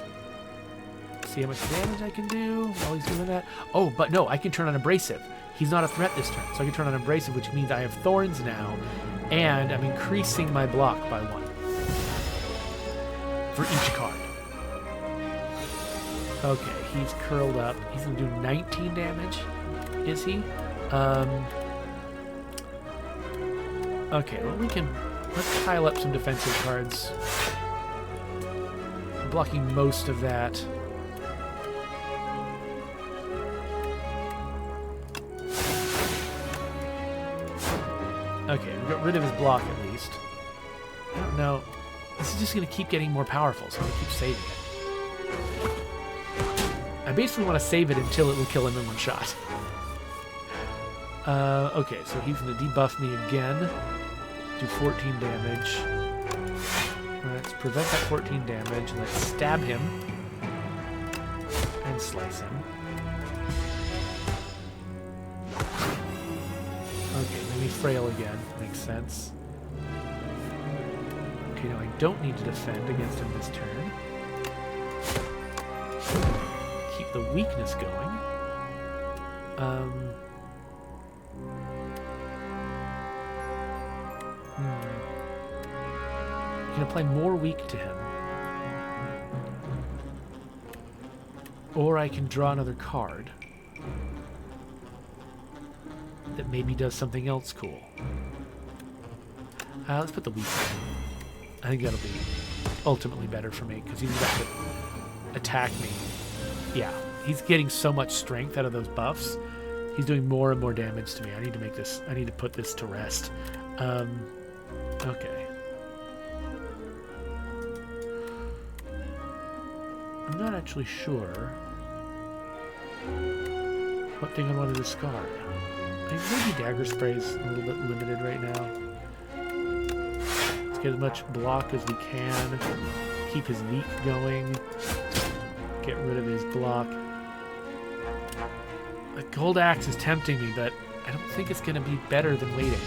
see how much damage I can do while he's doing that. Oh, but no, I can turn on Abrasive. He's not a threat this turn, so I can turn on Abrasive, which means I have Thorns now, and I'm increasing my block by 1 for each card. Okay, he's curled up. He's going to do 19 damage, is he? Okay, well, let's pile up some defensive cards. I'm blocking most of that. Okay, we got rid of his block at least. I don't know. This is just going to keep getting more powerful, so I'm going to keep saving it. I basically want to save it until it will kill him in one shot. Okay, so he's going to debuff me again. Do 14 damage. Let's prevent that 14 damage. Let's stab him. And slice him. Okay, maybe frail again. Makes sense. Okay, now I don't need to defend against him this turn. Keep the weakness going. I can apply more weak to him. Or I can draw another card that maybe does something else cool. Let's put the weak in. I think that'll be ultimately better for me because he's about to attack me. Yeah, he's getting so much strength out of those buffs. He's doing more and more damage to me. I need to make this. I need to put this to rest. Okay. I'm not actually sure what thing I want to discard. I think maybe Dagger Spray's a little bit limited right now. Let's get as much block as we can. Keep his weak going. Get rid of his block. The Gold Axe is tempting me, but I don't think it's going to be better than waiting.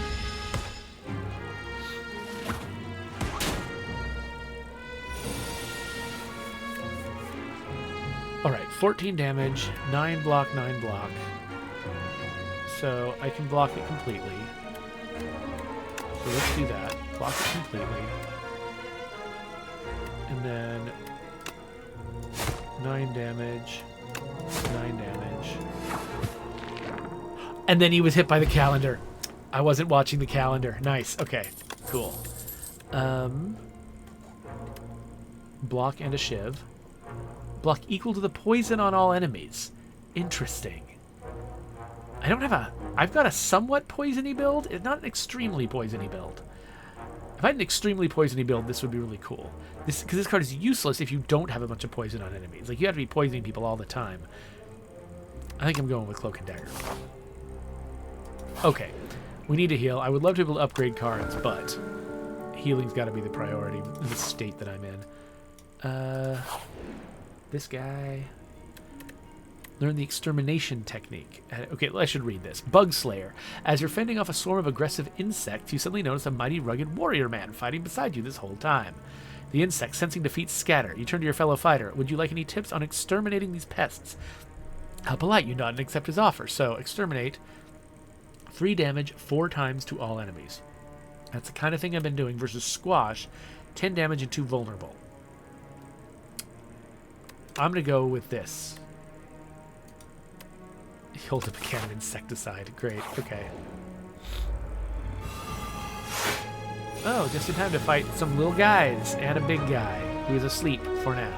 Alright, 14 damage, 9 block, 9 block. So I can block it completely. So let's do that. Block it completely. And then 9 damage, 9 damage. And then he was hit by the calendar. I wasn't watching the calendar. Nice. Okay, cool. Block and a shiv. Block equal to the poison on all enemies. Interesting. I don't have a... I've got a somewhat poisony build. It's not an extremely poisony build. If I had an extremely poisony build, this would be really cool. Because this card is useless if you don't have a bunch of poison on enemies. Like, you have to be poisoning people all the time. I think I'm going with Cloak and Dagger. Okay. We need to heal. I would love to be able to upgrade cards, but healing's got to be the priority in the state that I'm in. This guy. Learn the extermination technique. Okay, I should read this. Bug Slayer. As you're fending off a swarm of aggressive insects, you suddenly notice a mighty rugged warrior man fighting beside you this whole time. The insects, sensing defeat, scatter. You turn to your fellow fighter. Would you like any tips on exterminating these pests? How polite, you nod and accept his offer. So, exterminate. 3 damage 4 times to all enemies. That's the kind of thing I've been doing versus Squash. 10 damage and 2 vulnerable. I'm going to go with this. Hold up a can of insecticide. Great. Okay. Oh, just in time to fight some little guys and a big guy who is asleep for now.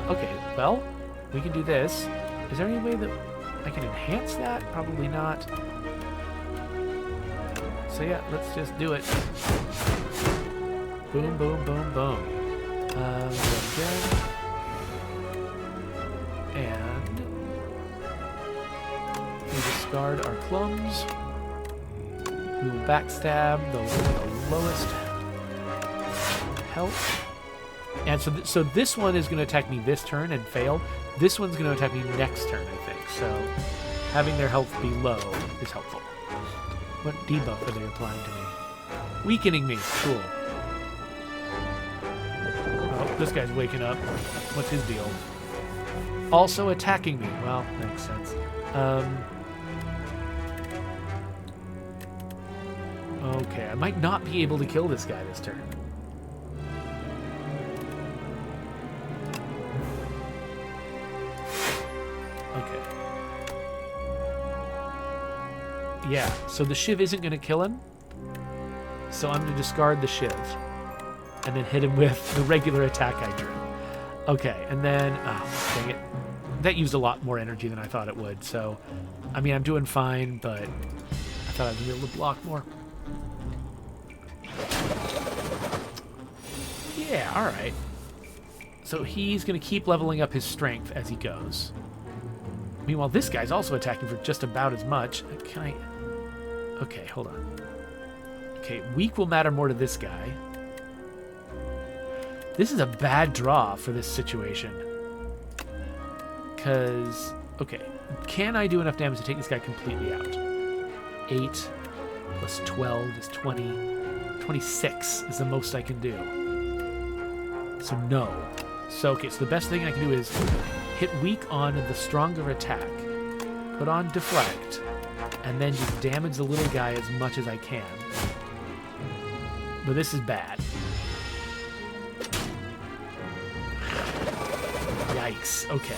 Okay, well, we can do this. Is there any way that I can enhance that? Probably not. So yeah, let's just do it. Boom, boom, boom, boom. Again. And we discard our clums. We will backstab the lowest health. And so this one is going to attack me this turn and fail. This one's going to attack me next turn, I think. So having their health be low is helpful. What debuff are they applying to me? Weakening me. Cool. Oh, this guy's waking up. What's his deal? Also attacking me. Well, makes sense. Okay, I might not be able to kill this guy this turn. Okay. Yeah, so the Shiv isn't going to kill him. So I'm going to discard the Shiv. And then hit him with the regular attack I drew. Okay, and then... Oh, dang it. That used a lot more energy than I thought it would. So, I mean, I'm doing fine, but I thought I'd be able to block more. Yeah, alright. So he's going to keep leveling up his strength as he goes. Meanwhile, this guy's also attacking for just about as much. Can I... Okay, hold on. Okay, weak will matter more to this guy. This is a bad draw for this situation. Because... Okay, can I do enough damage to take this guy completely out? 8 plus 12 is 20. 26 is the most I can do. So no. So, okay, so the best thing I can do is hit weak on the stronger attack, put on deflect, and then just damage the little guy as much as I can. But this is bad. Yikes. Okay.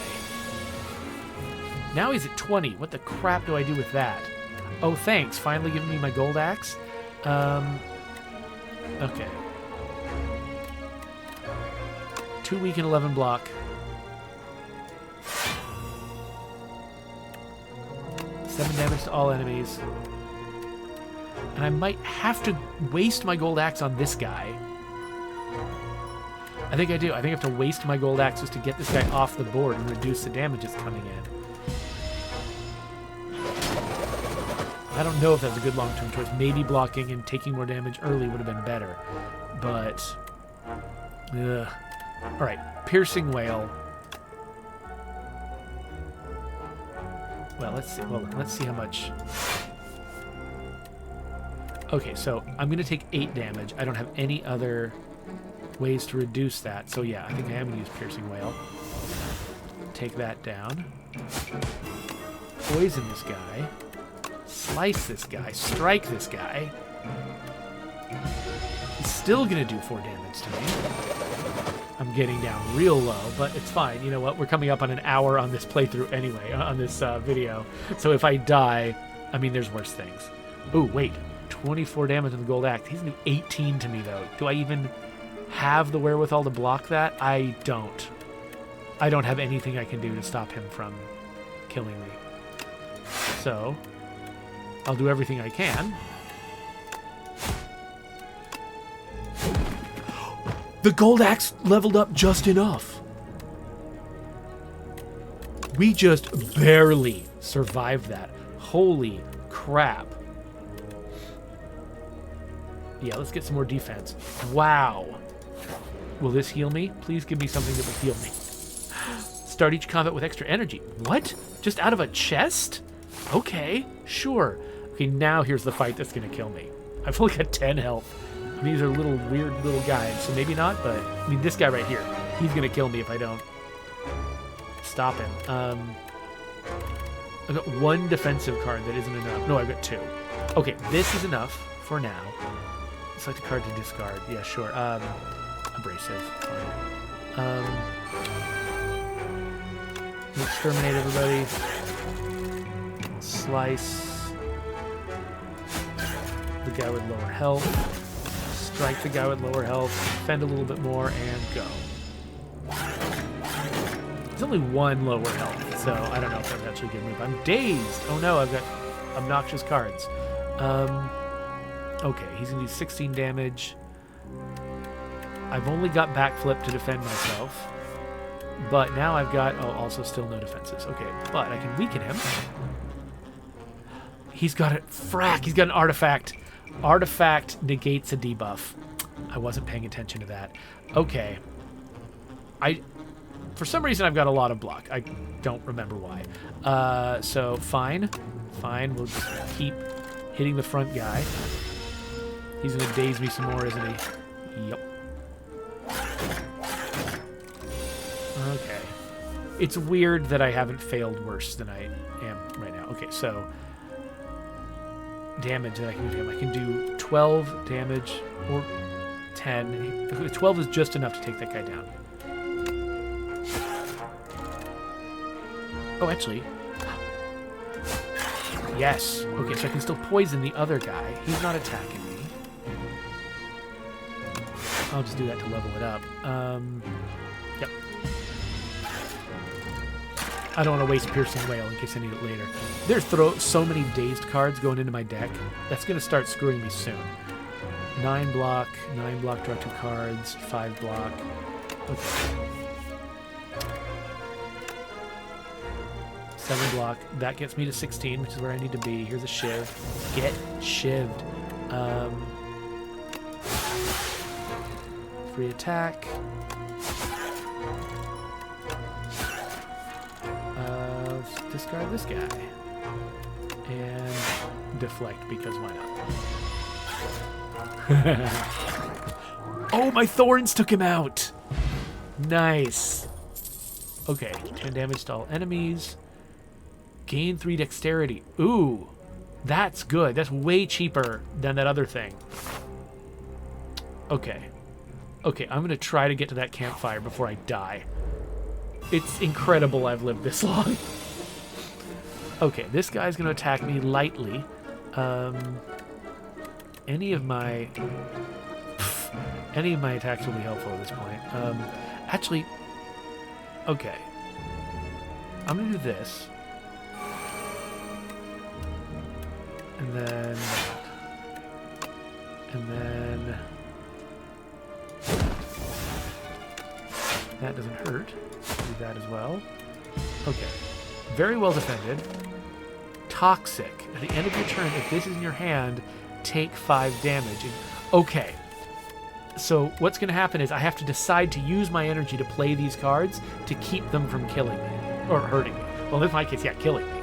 Now he's at 20. What the crap do I do with that? Oh, thanks. Finally giving me my gold axe. Okay. 2 weak and 11 block. 7 damage to all enemies. And I might have to waste my gold axe on this guy. I think I do. I think I have to waste my gold axe just to get this guy off the board and reduce the damage that's coming in. I don't know if that's a good long-term choice. Maybe blocking and taking more damage early would have been better. But... ugh. Alright, Piercing Wail. Well, let's see. Well, let's see how much... Okay, so I'm going to take 8 damage. I don't have any other ways to reduce that. So yeah, I think I am going to use Piercing Wail. Take that down. Poison this guy. Slice this guy. Strike this guy. He's still going to do 4 damage to me. I'm getting down real low, but it's fine. You know what? We're coming up on an hour on this playthrough anyway, on this video. So if I die, I mean, there's worse things. Ooh, wait. 24 damage on the gold axe. He's going to do 18 to me, though. Do I even have the wherewithal to block that? I don't. I don't have anything I can do to stop him from killing me. So, I'll do everything I can. The gold axe leveled up just enough. We just barely survived that. Holy crap. Yeah, let's get some more defense. Wow. Will this heal me? Please give me something that will heal me. Start each combat with extra energy. What? Just out of a chest? Okay, sure. Okay, now here's the fight that's going to kill me. I've only got 10 health. These are little weird little guys, so maybe not, but... I mean, this guy right here, he's going to kill me if I don't stop him. I've got 1 defensive card that isn't enough. No, I've got 2. Okay, this is enough for now. Select a card to discard. Yeah, sure. Abrasive. Fine. Exterminate everybody. Slice the guy with lower health. Strike the guy with lower health. Defend a little bit more and go. There's only 1 lower health, so I don't know if that's actually a good move. I'm dazed. Oh no, I've got obnoxious cards. Okay, he's going to do 16 damage. I've only got backflip to defend myself. But now I've got... oh, also still no defenses. Okay, but I can weaken him. He's got a... frack! He's got an artifact. Artifact negates a debuff. I wasn't paying attention to that. Okay. For some reason, I've got a lot of block. I don't remember why. So, fine. Fine, we'll just keep hitting the front guy. He's going to daze me some more, isn't he? Yep. Okay. It's weird that I haven't failed worse than I am right now. Okay, so... damage that I can do to him. I can do 12 damage or 10. 12 is just enough to take that guy down. Oh, actually... yes. Okay, so I can still poison the other guy. He's not attacking me. I'll just do that to level it up. Yep. I don't want to waste Piercing Wail in case I need it later. There's so many dazed cards going into my deck. That's going to start screwing me soon. 9 block, draw 2 cards, 5 block. Okay. 7 block. That gets me to 16, which is where I need to be. Here's a shiv. Get shivved. Free attack. Discard this guy. And deflect, because why not? Oh, my thorns took him out. Nice. Okay, 10 damage to all enemies. Gain 3 dexterity. Ooh, that's good. That's way cheaper than that other thing. Okay. Okay, I'm going to try to get to that campfire before I die. It's incredible I've lived this long. Okay, this guy's going to attack me lightly. Any of my attacks will be helpful at this point. Actually, okay. I'm going to do this. And then... And then... That doesn't hurt. Do that as well. Okay. Very well defended. Toxic. At the end of your turn, if this is in your hand, take 5 damage. Okay. So what's going to happen is I have to decide to use my energy to play these cards to keep them from killing me. Or hurting me. Well, in my case, yeah, killing me.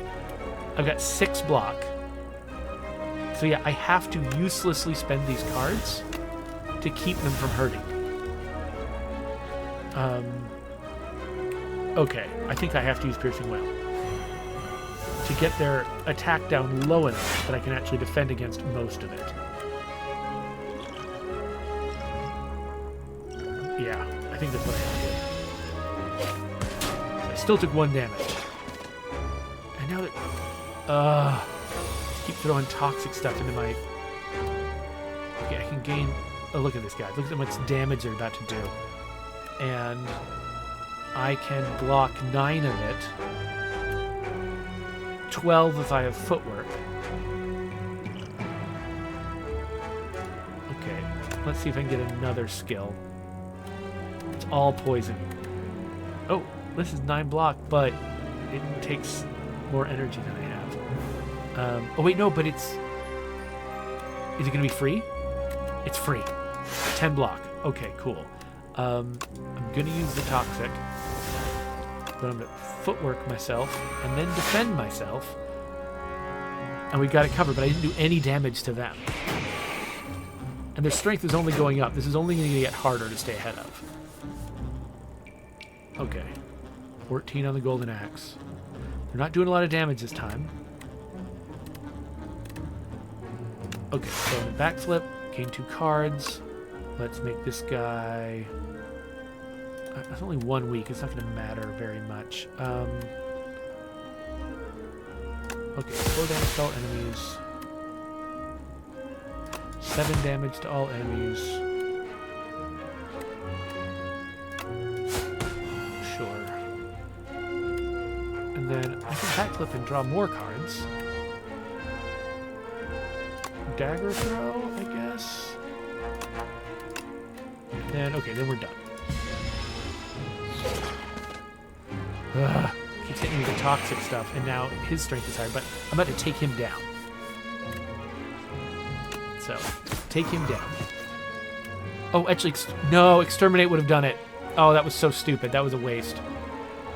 I've got 6 block. So yeah, I have to uselessly spend these cards to keep them from hurting me. Okay, I think I have to use Piercing Wail to get their attack down low enough that I can actually defend against most of it. Yeah, I think that's what I have to do. I still took 1 damage. And now that... keep throwing toxic stuff into my... Okay, I can gain... Oh, look at this guy. Look at how much damage they're about to do. And I can block 9 of it. 12 if I have footwork. Okay, let's see if I can get another skill. It's all poison. Oh, this is 9 block, but it takes more energy than I have. Oh wait, no, but it's... Is it going to be free? It's free. 10 block. Okay, cool. I'm going to use the Toxic, but I'm going to footwork myself and then defend myself. And we got it covered, but I didn't do any damage to them. And their strength is only going up. This is only going to get harder to stay ahead of. Okay. 14 on the Golden Axe. They're not doing a lot of damage this time. Okay, so in the backflip, gain 2 cards. Let's make this guy... That's only 1 week. It's not going to matter very much. Okay, 4 damage to all enemies. 7 damage to all enemies. Sure. And then I can backflip and draw more cards. Dagger throw, I guess. And then, okay, then we're done. Ugh, keeps hitting me with the toxic stuff, and now his strength is higher, but I'm about to take him down. So, take him down. Oh, actually, no, Exterminate would have done it. Oh, that was so stupid. That was a waste.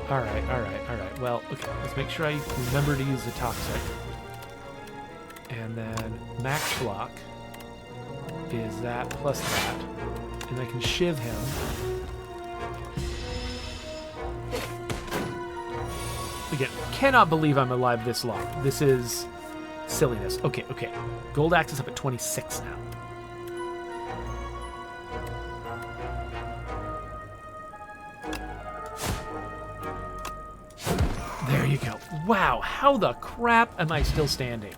Alright, alright, alright. Well, okay, let's make sure I remember to use the toxic. And then max block is that plus that. And I can shiv him. Again, cannot believe I'm alive this long. This is silliness. Okay, okay. Gold Axe is up at 26 now. There you go. Wow, how the crap am I still standing?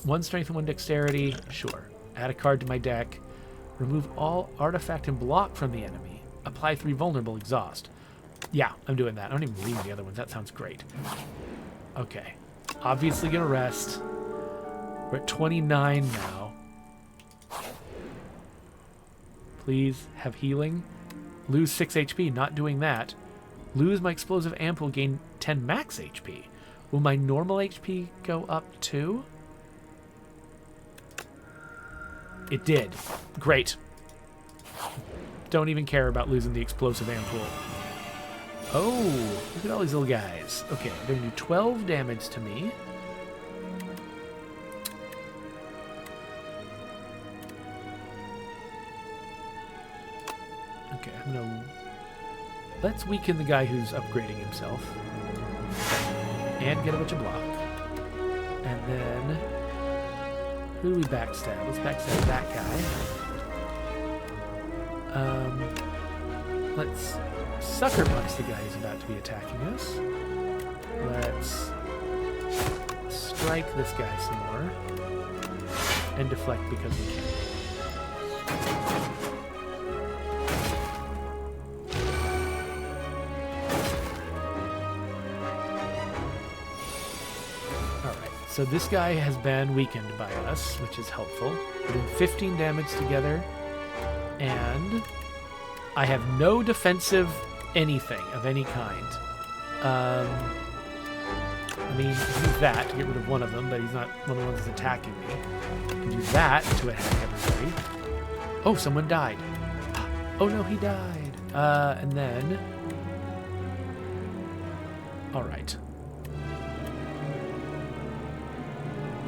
1 strength and 1 dexterity. Sure. Add a card to my deck. Remove all artifact and block from the enemy. Apply 3 vulnerable exhaust. Yeah, I'm doing that. I don't even read the other ones. That sounds great. Okay. Obviously gonna rest. We're at 29 now. Please have healing. Lose 6 HP. Not doing that. Lose my explosive amp will gain 10 max HP. Will my normal HP go up too? It did. Great. Don't even care about losing the explosive amp pool. Oh, look at all these little guys. Okay, they're going to do 12 damage to me. Okay, let's weaken the guy who's upgrading himself. And get a bunch of block. And then... who do we backstab? Let's backstab that guy. Let's sucker punch the guy who's about to be attacking us. Let's strike this guy some more. And deflect because we can. So this guy has been weakened by us, which is helpful. We're doing 15 damage together, and I have no defensive anything of any kind. I mean, use that to get rid of one of them, but he's not one of the ones that's attacking me. I can do that to attack everybody. Oh, someone died. Oh no, he died. And then... alright.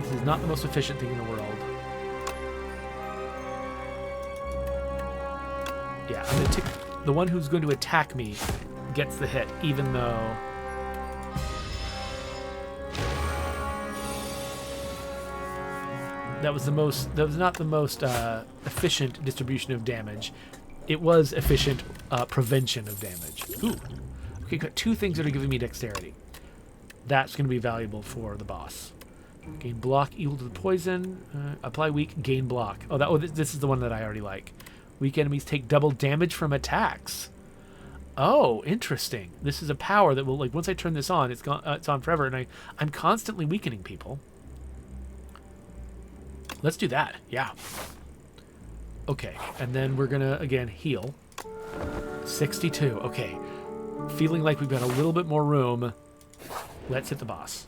This is not the most efficient thing in the world. Yeah, I'm gonna tick. The one who's going to attack me gets the hit, even though... that was not the most efficient distribution of damage. It was efficient prevention of damage. Ooh. Okay, got two things that are giving me dexterity. That's going to be valuable for the boss. Gain block equal to the poison. Apply weak, gain block. Oh, this is the one that I already like. Weak enemies take double damage from attacks. Oh, interesting. This is a power that will, like, once I turn this on, it's on forever, and I'm constantly weakening people. Let's do that. Yeah. Okay, and then we're gonna again heal. 62. Okay, feeling like we've got a little bit more room. Let's hit the boss.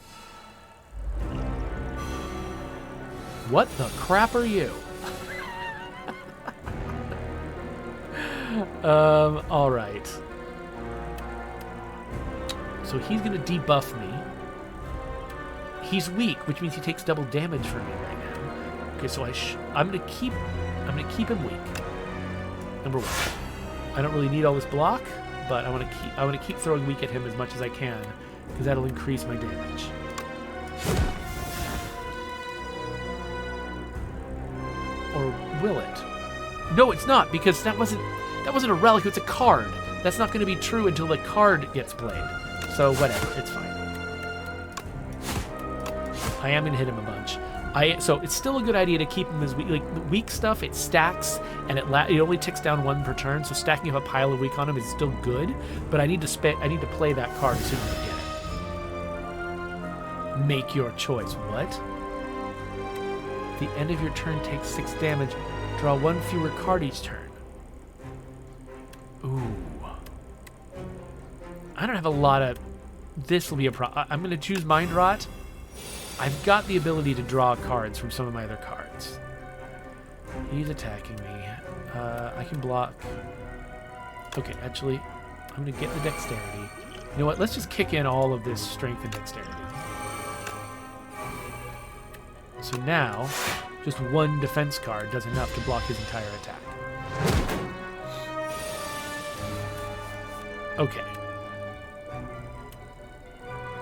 What the crap are you? All right. So he's gonna debuff me. He's weak, which means he takes double damage from me right now. Okay, so I'm gonna keep him weak. Number one. I don't really need all this block, but I want to keep throwing weak at him as much as I can, because that'll increase my damage. Or will it? No, it's not, because that wasn't a relic, it's a card. That's not going to be true until the card gets played. So whatever, it's fine. I am going to hit him a bunch. So it's still a good idea to keep him as weak. Like, the weak stuff, it stacks, and it only ticks down one per turn, so stacking up a pile of weak on him is still good, but I need to play that card as soon as I get it. Make your choice. What? The end of your turn takes 6 damage. Draw 1 fewer card each turn. Ooh. I don't have a lot of... This will be a problem. I'm going to choose Mind Rot. I've got the ability to draw cards from some of my other cards. He's attacking me. I can block. Okay, actually, I'm going to get the dexterity. You know what? Let's just kick in all of this strength and dexterity. So now, just 1 defense card does enough to block his entire attack. Okay.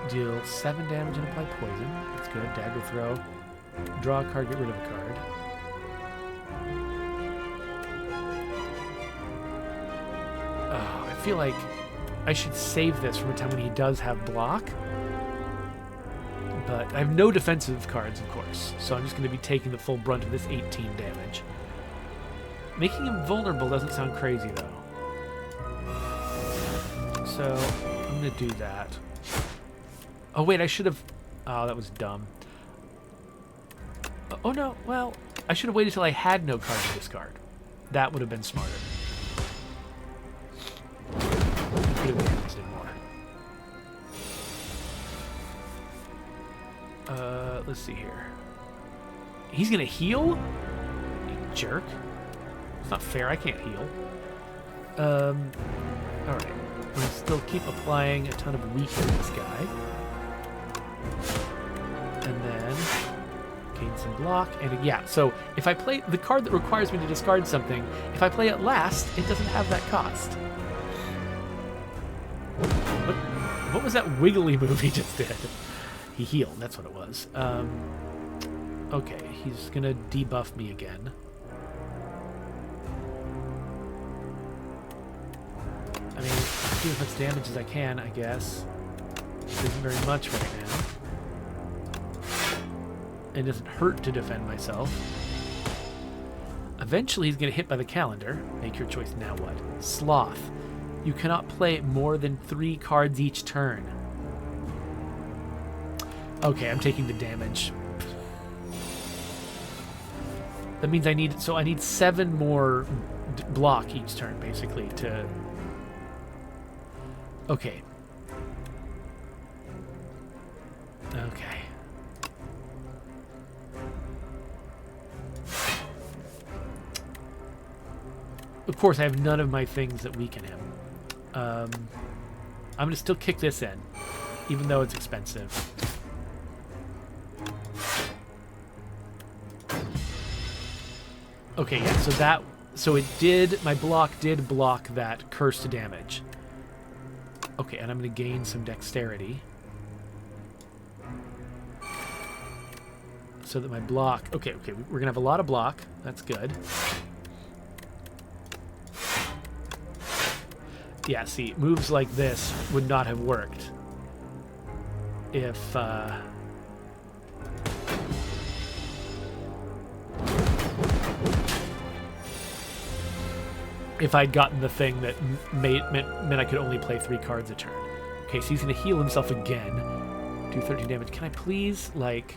Deal 7 damage and apply poison. That's good. Dagger throw. Draw a card, get rid of a card. Oh, I feel like I should save this from a time when he does have block. But I have no defensive cards, of course, so I'm just going to be taking the full brunt of this 18 damage. Making him vulnerable doesn't sound crazy, though. So I'm going to do that. Oh, wait, I should have... Oh, that was dumb. Oh, no, well, I should have waited till I had no card to discard. That would have been smarter. Could have damaged it more. Let's see here. He's going to heal? You jerk. It's not fair, I can't heal. Alright. I'm going to still keep applying a ton of weak to this guy. And then gain some block, and yeah, so if I play the card that requires me to discard something, if I play it last, it doesn't have that cost. What was that wiggly move he just did? He healed, that's what it was. Okay, he's gonna debuff me again. I mean, do as much damage as I can, I guess. It isn't very much right now. It doesn't hurt to defend myself. Eventually he's gonna hit by the calendar. Make your choice. Now what? Sloth. You cannot play more than 3 cards each turn. Okay, I'm taking the damage. That means I need 7 more block each turn, basically, to... Okay. Okay. Of course, I have none of my things that weaken him. I'm going to still kick this in, even though it's expensive. Okay, yeah, so it did, my block did block that cursed damage. Okay, and I'm going to gain some dexterity. So that my block, okay, we're going to have a lot of block. That's good. Yeah, see, moves like this would not have worked if I'd gotten the thing that meant I could only play 3 cards a turn. Okay, so he's going to heal himself again. Do 13 damage. Can I please, like...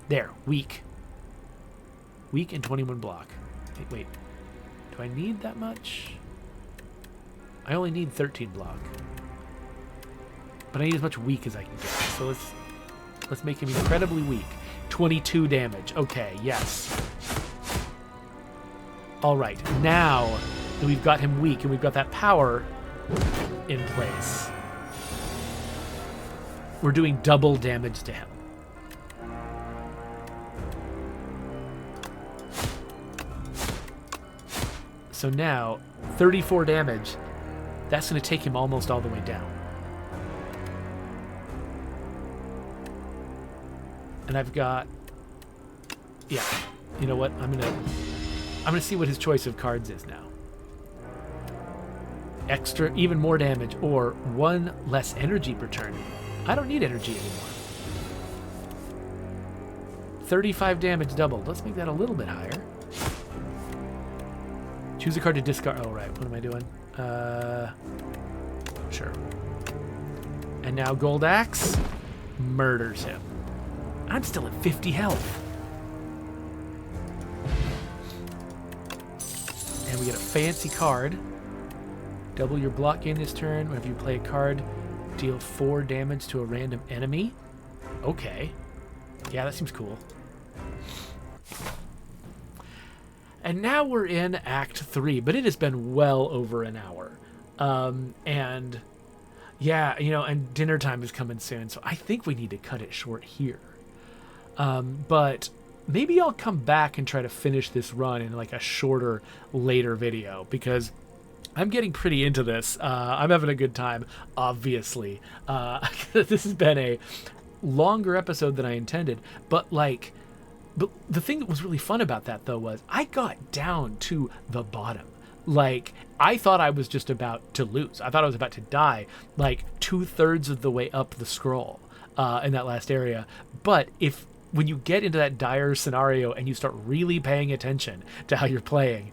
There, weak. Weak and 21 block. Wait. Do I need that much? I only need 13 block. But I need as much weak as I can get. So let's make him incredibly weak. 22 damage. Okay, yes. Alright, now that we've got him weak and we've got that power in place, we're doing double damage to him. So now, 34 damage. That's going to take him almost all the way down. And I've got... Yeah, you know what? I'm gonna see what his choice of cards is now. Extra, even more damage, or 1 less energy per turn. I don't need energy anymore. 35 damage doubled. Let's make that a little bit higher. Choose a card to discard. Oh, right. What am I doing? Sure. And now Gold Axe murders him. I'm still at 50 health. And we get a fancy card. Double your block gain this turn. Whenever you play a card, deal 4 damage to a random enemy. Okay. Yeah, that seems cool. And now we're in Act 3, but it has been well over an hour. And yeah, you know, and dinner time is coming soon, so I think we need to cut it short here. But maybe I'll come back and try to finish this run in like a shorter, later video, because I'm getting pretty into this. I'm having a good time, obviously. This has been a longer episode than I intended, but the thing that was really fun about that, though, was I got down to the bottom. Like, I thought I was just about to lose. I thought I was about to die, like, 2/3 of the way up the scroll in that last area. But when you get into that dire scenario and you start really paying attention to how you're playing,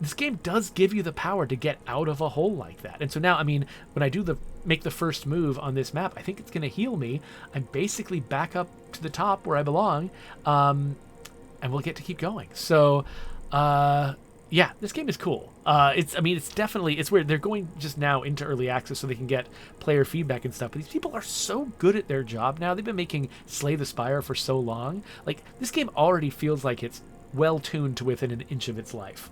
this game does give you the power to get out of a hole like that. And so now, I mean, when I do make the first move on this map, I think it's going to heal me. I'm basically back up to the top where I belong, and we'll get to keep going. So, yeah, this game is cool. It's weird. They're going just now into early access so they can get player feedback and stuff. But these people are so good at their job now. They've been making Slay the Spire for so long. Like, this game already feels like it's well tuned to within an inch of its life.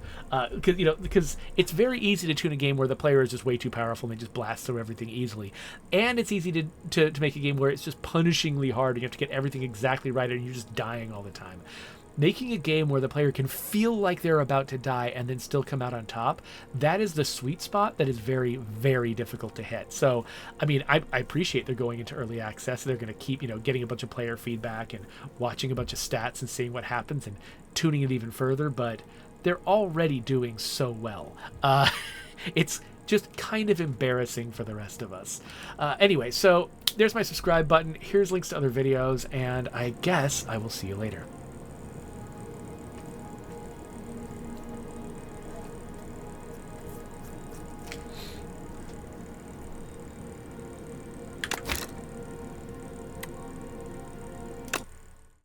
Because it's very easy to tune a game where the player is just way too powerful and they just blast through everything easily, and it's easy to make a game where it's just punishingly hard and you have to get everything exactly right and you're just dying all the time. Making a game where the player can feel like they're about to die and then still come out on top, that is the sweet spot that is very, very difficult to hit. So, I mean, I appreciate they're going into early access. They're going to keep, getting a bunch of player feedback and watching a bunch of stats and seeing what happens and tuning it even further, but they're already doing so well. It's just kind of embarrassing for the rest of us. Anyway, so there's my subscribe button. Here's links to other videos, and I guess I will see you later.